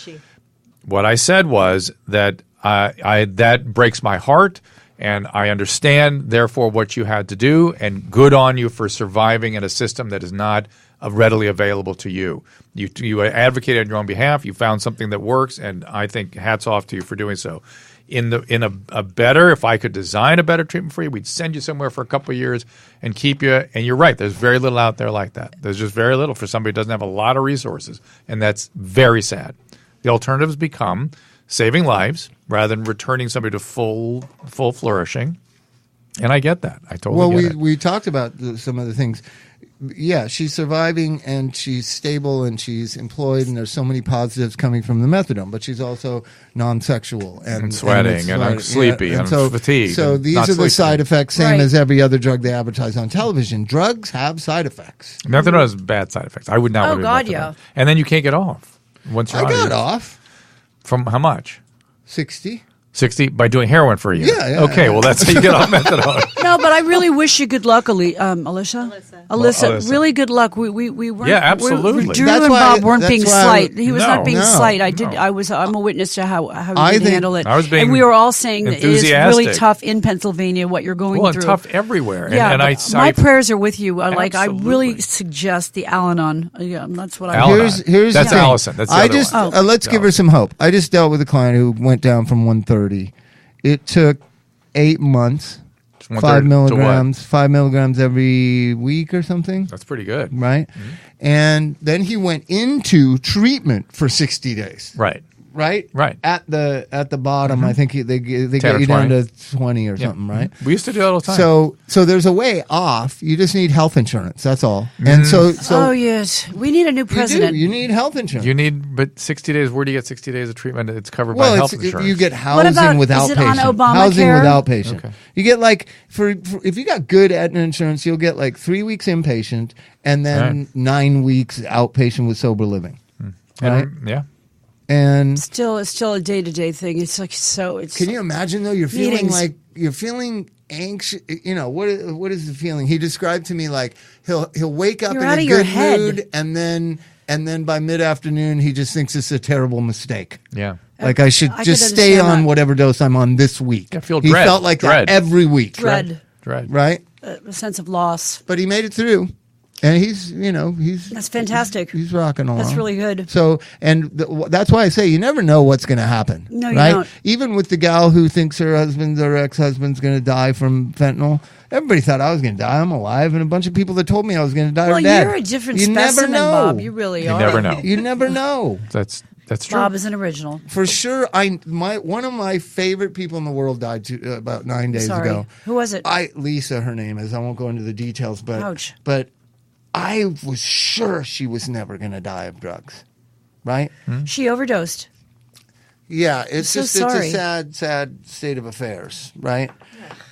that that breaks my heart, and I understand, therefore, what you had to do, and good on you for surviving in a system that is not readily available to you. You advocated on your own behalf. You found something that works, and I think hats off to you for doing so. If I could design a better treatment for you, we'd send you somewhere for a couple of years and keep you. And you're right. There's very little out there like that. There's just very little for somebody who doesn't have a lot of resources, and that's very sad. The alternatives become saving lives rather than returning somebody to full flourishing. And I get that. I totally get it. We talked about some of the things. Yeah, she's surviving and she's stable and she's employed, and there's so many positives coming from the methadone. But she's also non-sexual and sweating and I'm sleepy and I'm fatigued. So and these not are the sleeping. side effects, same Right. as every other drug they advertise on television. Drugs have side effects. Methadone has bad side effects. I would not. Oh, do God, methadone. yeah. And then you can't get off once you're I on got it. off From how much? 60. 60 by doing heroin for a year. Yeah, Okay, well that's how you get off methadone. No, but I really wish you good luck, Alyssa. Alyssa. Really good luck. We weren't. Yeah, absolutely. Drew That's and why- Bob weren't that's being why I- slight. He was No, not being no, slight. no. I'm a witness to how I you think- handle it. I was being and we were all saying that it is really enthusiastic. tough in Pennsylvania what you're going Well, and through. tough everywhere. Yeah, and but I my prayers are with you. I Absolutely. really suggest the Al-Anon. Yeah, that's what I. Al-Anon. Here's That's the thing. Allison. That's the other one. Let's give her some hope. I just dealt with a client who went down from 130. It took 8 months, 5 1/3 to milligrams, 5 milligrams every week or something, That's pretty good. right? And then he went into treatment for 60 days, Right. right? Right. At the bottom, I think they 10 get or you down 20. to 20 or something, right? We used to do that all the time. So there's a way off. You just need health insurance. That's all. And so Oh yes, we need a new president. you need health insurance. you need, but 60 days. Where do you get 60 days of treatment? It's covered by Well, health it's, insurance. you get housing about- with is it on outpatient. Obamacare? Housing with outpatient. Okay. You get like for if you got good Aetna insurance, you'll get like 3 weeks inpatient and then Right. 9 weeks outpatient with sober living. Right? And, yeah. And It's still a day-to-day thing. It's like so. It's can you imagine though? You're feeling Meetings. like you're feeling anxious. You know what is the feeling? He described to me like he'll wake up You're in out a of your good head. mood and then by mid afternoon he just thinks it's a terrible mistake. Yeah. Like I should I just could stay understand on that. whatever dose I'm on this week. I feel he dread. felt like Dread. that every week. dread, Right. Right? a sense of loss. But he made it through, and he's That's fantastic. he's rocking along. That's really good. So, and that's why I say you never know what's going to happen. No, you right? don't. Even with the gal who thinks her husband or ex-husband's going to die from fentanyl, everybody thought I was going to die. I'm alive, and a bunch of people that told me I was going to die Well, are dead. you're a different you never specimen, know. Bob. You really You are. never know. You never know. That's true. Bob is an original. For sure, one of my favorite people in the world died about 9 days Sorry. ago. Who was it? Lisa, her name is. I won't go into the details, but Ouch. but I was sure she was never going to die of drugs, right? She overdosed. Yeah, it's so just sorry. it's a sad state of affairs, right?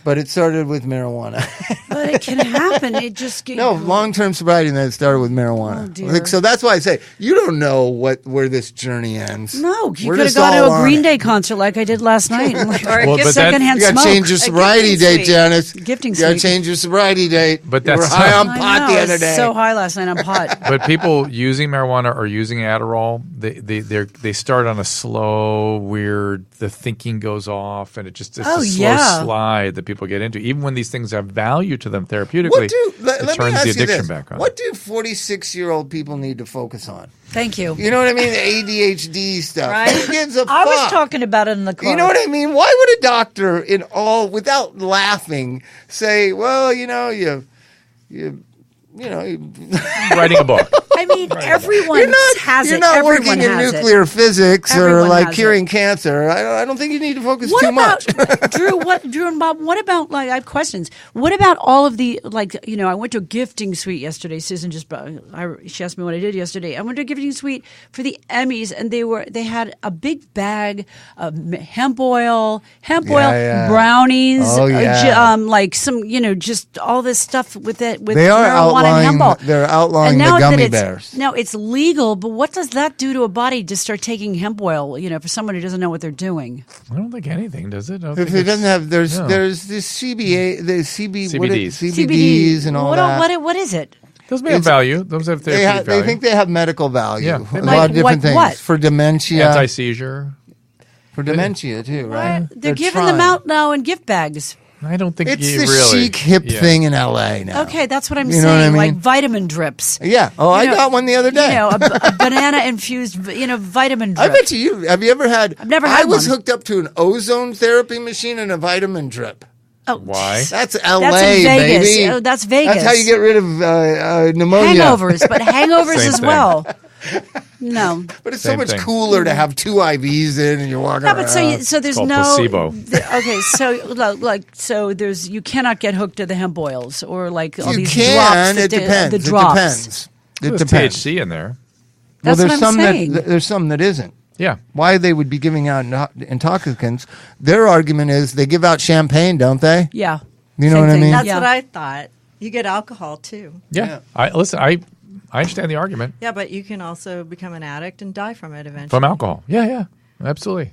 But it started with marijuana. But it can happen. It just No, long-term sobriety, and then it started with marijuana. Oh, dear. So that's why I say you don't know where this journey ends. No, you We're could have just gone all to a on Green it. Day concert like I did last night. Or a Well, gift but that- secondhand You got to smoke. change your A sobriety gifting date, suite. Janice. Gifting You got to suite. change your sobriety date. But You were that's high tough. on I pot know, the I other was day. so high last night on pot. But people using marijuana or using Adderall, they start on a slow, weird. The thinking goes off, and it's a slow slide that people get into. Even when these things have value to them therapeutically, Let it me turns ask the you addiction this. back on. What do 46-year-old people need to focus on? Thank you. You know what I mean? ADHD stuff. Right. Who gives a fuck? I was talking about it in the car. You know what I mean? Why would a doctor, without laughing, say, "Well, you Writing a book. I mean, everyone has it. You're not Everyone working in has nuclear physics or Everyone like has curing cancer. I don't think you need to focus What too about much. Drew and Bob? What about like I have questions? What about all of the like? I went to a gifting suite yesterday. Susan she asked me what I did yesterday. I went to a gifting suite for the Emmys, and they had a big bag of hemp oil, brownies, like some just all this stuff with they are marijuana and hemp oil. They're outlawing the gummy bears. Now it's legal, but what does that do to a body to start taking hemp oil? For someone who doesn't know what they're doing. I don't think anything does it. If it doesn't have, there's this CBA, the CBDs and all that. What is it? Those may have value. Those have therapeutic value. They think they have medical value. Yeah. A lot of different things. What? For dementia. Anti-seizure. For dementia, too, right? They're giving them out now in gift bags. I don't think it's you the really. chic, hip thing in L.A. now. Okay, that's what I'm You saying. know what I mean? Like vitamin drips. Yeah. Oh, I got one the other day. A banana-infused, vitamin drip. I bet have you ever had? I've never had I was one. hooked up to an ozone therapy machine and a vitamin drip. Oh, Why? That's L.A., That's in Vegas. baby. Oh, that's Vegas. That's how you get rid of pneumonia. Hangovers, but hangovers Same as thing. well. No. But it's Same so much thing. cooler to have 2 IVs in and you're walking No, around. but so there's called no placebo. Okay, so there's you cannot get hooked to the hemp oils or like all You these can. drops. It depends. The drops. It There's depends. THC in there. That's there's what I'm some saying. there's some that isn't. Yeah. Why they would be giving out intoxicants? Their argument is they give out champagne, don't they? Yeah. You know Same what I thing. mean? That's Yeah. what I thought. You get alcohol too. Yeah. I understand the argument Yeah, but you can also become an addict and die from it eventually. from alcohol. Yeah. Absolutely.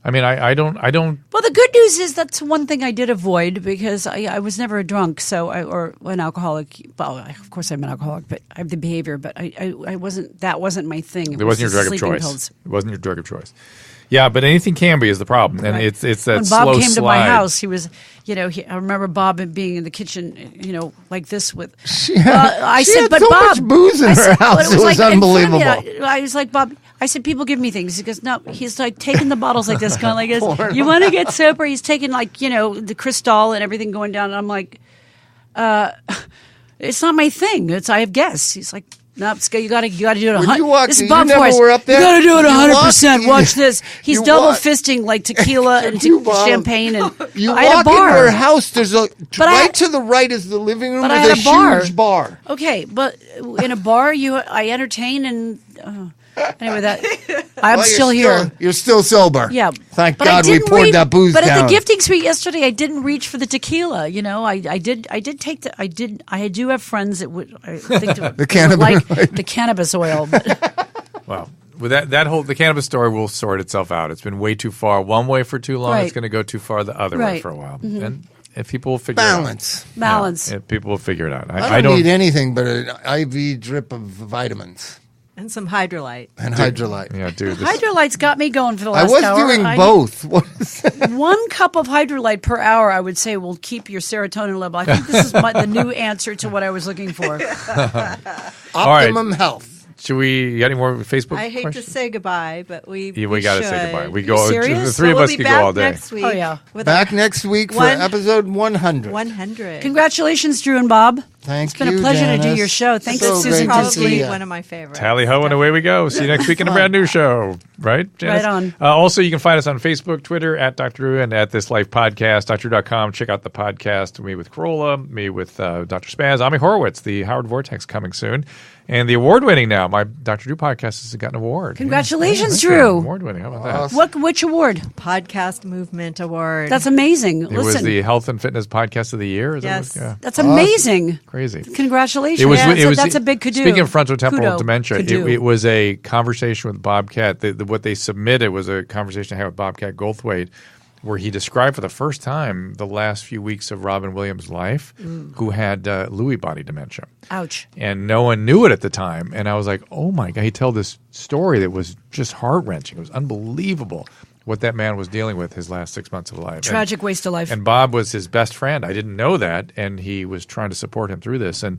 I mean, I don't. Well, the good news is that's one thing I did avoid because I was never a drunk, or an alcoholic. Well, of course I'm an alcoholic, but I have the behavior. But I wasn't. That wasn't my thing. It wasn't your drug of sleeping choice. pills. It wasn't your drug of choice. Yeah, but anything can be is the problem, and Right. it's that When slow Bob came to my slide. house, he was, I remember Bob being in the kitchen, like this with. She had but so Bob, much booze in I her said- house. but It was like in front of me, unbelievable. I was like, Bob. I said, people give me things. He goes, no. He's like taking the bottles like this, going like this. You want to get sober? He's taking the Cristal and everything going down. And I'm like, it's not my thing. I have guests. He's like. No, you got to do it. When you walked, This is you Bob never Forrest. were up there? You got to do it You 100%. walked- Watch this. He's you double walked- fisting like tequila and You, Bob, champagne, and You I had walk a bar. into her house. There's I- to the right is the living room But with I had a a bar. huge bar. Okay, but in a bar, I entertain and anyway, that I'm Well, still here. You're still sober. Yeah, Thank but I God we didn't poured reach- that booze But down. at the gifting suite yesterday, I didn't reach for the tequila. I did take the. I do have friends that would. I think that The cannabis- like the cannabis oil. But Well, with the cannabis story will sort itself out. It's been way too far one way for too long. Right. It's going to go too far the other way Right. for a while, Mm-hmm. and if people will figure Balance. balance. it out. People will figure it out. I don't need anything but an IV drip of vitamins And some hydrolyte. and hydrolyte. Yeah, dude. Hydrolyte's got me going for the I last was hour. doing both. What is that? 1 cup of hydrolyte per hour, I would say, will keep your serotonin level. I think this is the new answer to what I was looking for. right. Optimum health. Should we get any more Facebook I hate questions? to say goodbye, but we got to say should. goodbye. We go. serious? The three of We'll us be could back go all day. next week. Oh, yeah. With Back next week for One- episode 100. 100. Congratulations, Drew and Bob. Thank It's been you, a pleasure to do Janice. your show. Thanks, So Susan. great to Jinsky. see Probably ya. one of my favorites. Tally ho, and away we go. See you next week in a brand new show. Right, Janice? Right on. Also, you can find us on Facebook, Twitter, at Dr. Drew, and at This Life Podcast, drdrew.com. Check out the podcast. Me with Corolla, me with Dr. Spaz, Ami Horowitz, the Howard Vortex coming soon. And the award-winning now, my Dr. Drew podcast has gotten an award. Congratulations, Yeah, Drew. award-winning. How about that? Which award? Podcast Movement Award. That's amazing. It was Listen, the Health and Fitness Podcast of the Year. Is that Yes. what- yeah. that's amazing. Crazy. Congratulations. It was. Yeah, that's a big kudo. Speaking of frontotemporal Kudo. dementia, Kudo. it was a conversation with Bobcat. What they submitted was a conversation I had with Bobcat Goldthwait, where he described for the first time the last few weeks of Robin Williams' life, who had Lewy body dementia. Ouch. And no one knew it at the time. And I was like, oh my God. He told this story that was just heart-wrenching. It was unbelievable what that man was dealing with his last 6 months of life. Tragic waste of life. And Bob was his best friend. I didn't know that. And he was trying to support him through this. And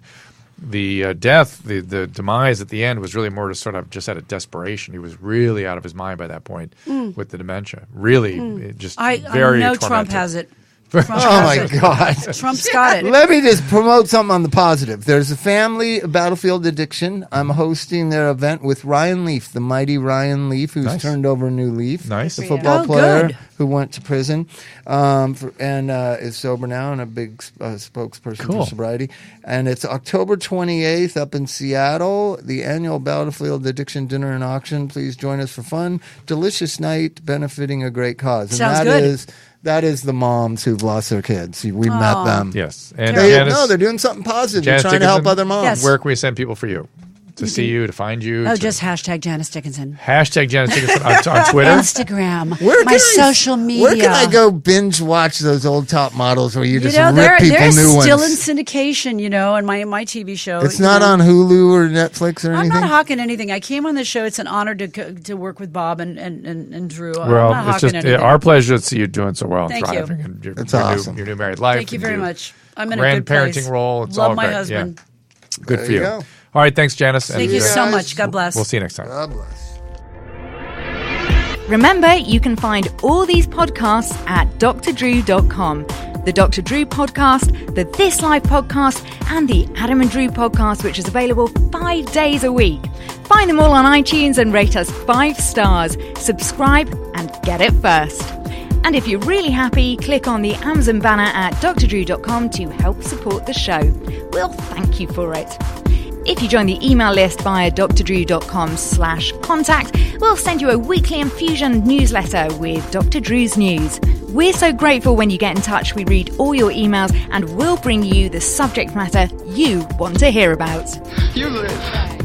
the death, the demise at the end was really more to sort of just out of desperation. He was really out of his mind by that point with the dementia. Really, it just I very know tormented. Trump has it. Oh my God. Trump's got it. Let me just promote something on the positive. There's a family Battlefield Addiction. I'm hosting their event with Ryan Leaf, the mighty Ryan Leaf, who's turned over a new leaf. Nice. The football player good. who went to prison and is sober now and a big spokesperson for sobriety. And it's October 28th up in Seattle, the annual Battlefield Addiction Dinner and Auction. Please join us for fun. Delicious night benefiting a great cause. And Sounds good. That is the moms who've lost their kids. We met them. Yes. And they're doing something positive. They're trying to help other moms. Yes. Where can we send people for you? To see you, to find you? Just hashtag Janice Dickinson. Hashtag Janice Dickinson on Twitter? Instagram. My social media. Where can I go binge watch those old top models where you just rip people they're new ones? still in syndication, and my TV show. It's not on Hulu or Netflix or anything? I'm not hawking anything. I came on the show. It's an honor to work with Bob and Drew. Well, I'm not it's just anything. our pleasure to see you doing so well and Thank thriving. you. And It's awesome. Your new married life. Thank you very much. I'm in a good place. Grandparenting role. It's Love all my great. husband. Yeah. Good for you. Go. All right, thanks, Janice. Thank you so much. God bless. We'll see you next time. God bless. Remember, you can find all these podcasts at drdrew.com. The Dr. Drew podcast, the This Life podcast, and the Adam and Drew podcast, which is available 5 days a week. Find them all on iTunes and rate us 5 stars. Subscribe and get it first. And if you're really happy, click on the Amazon banner at drdrew.com to help support the show. We'll thank you for it. If you join the email list via drdrew.com/contact, we'll send you a weekly infusion newsletter with Dr. Drew's news. We're so grateful when you get in touch. We read all your emails and we'll bring you the subject matter you want to hear about. You live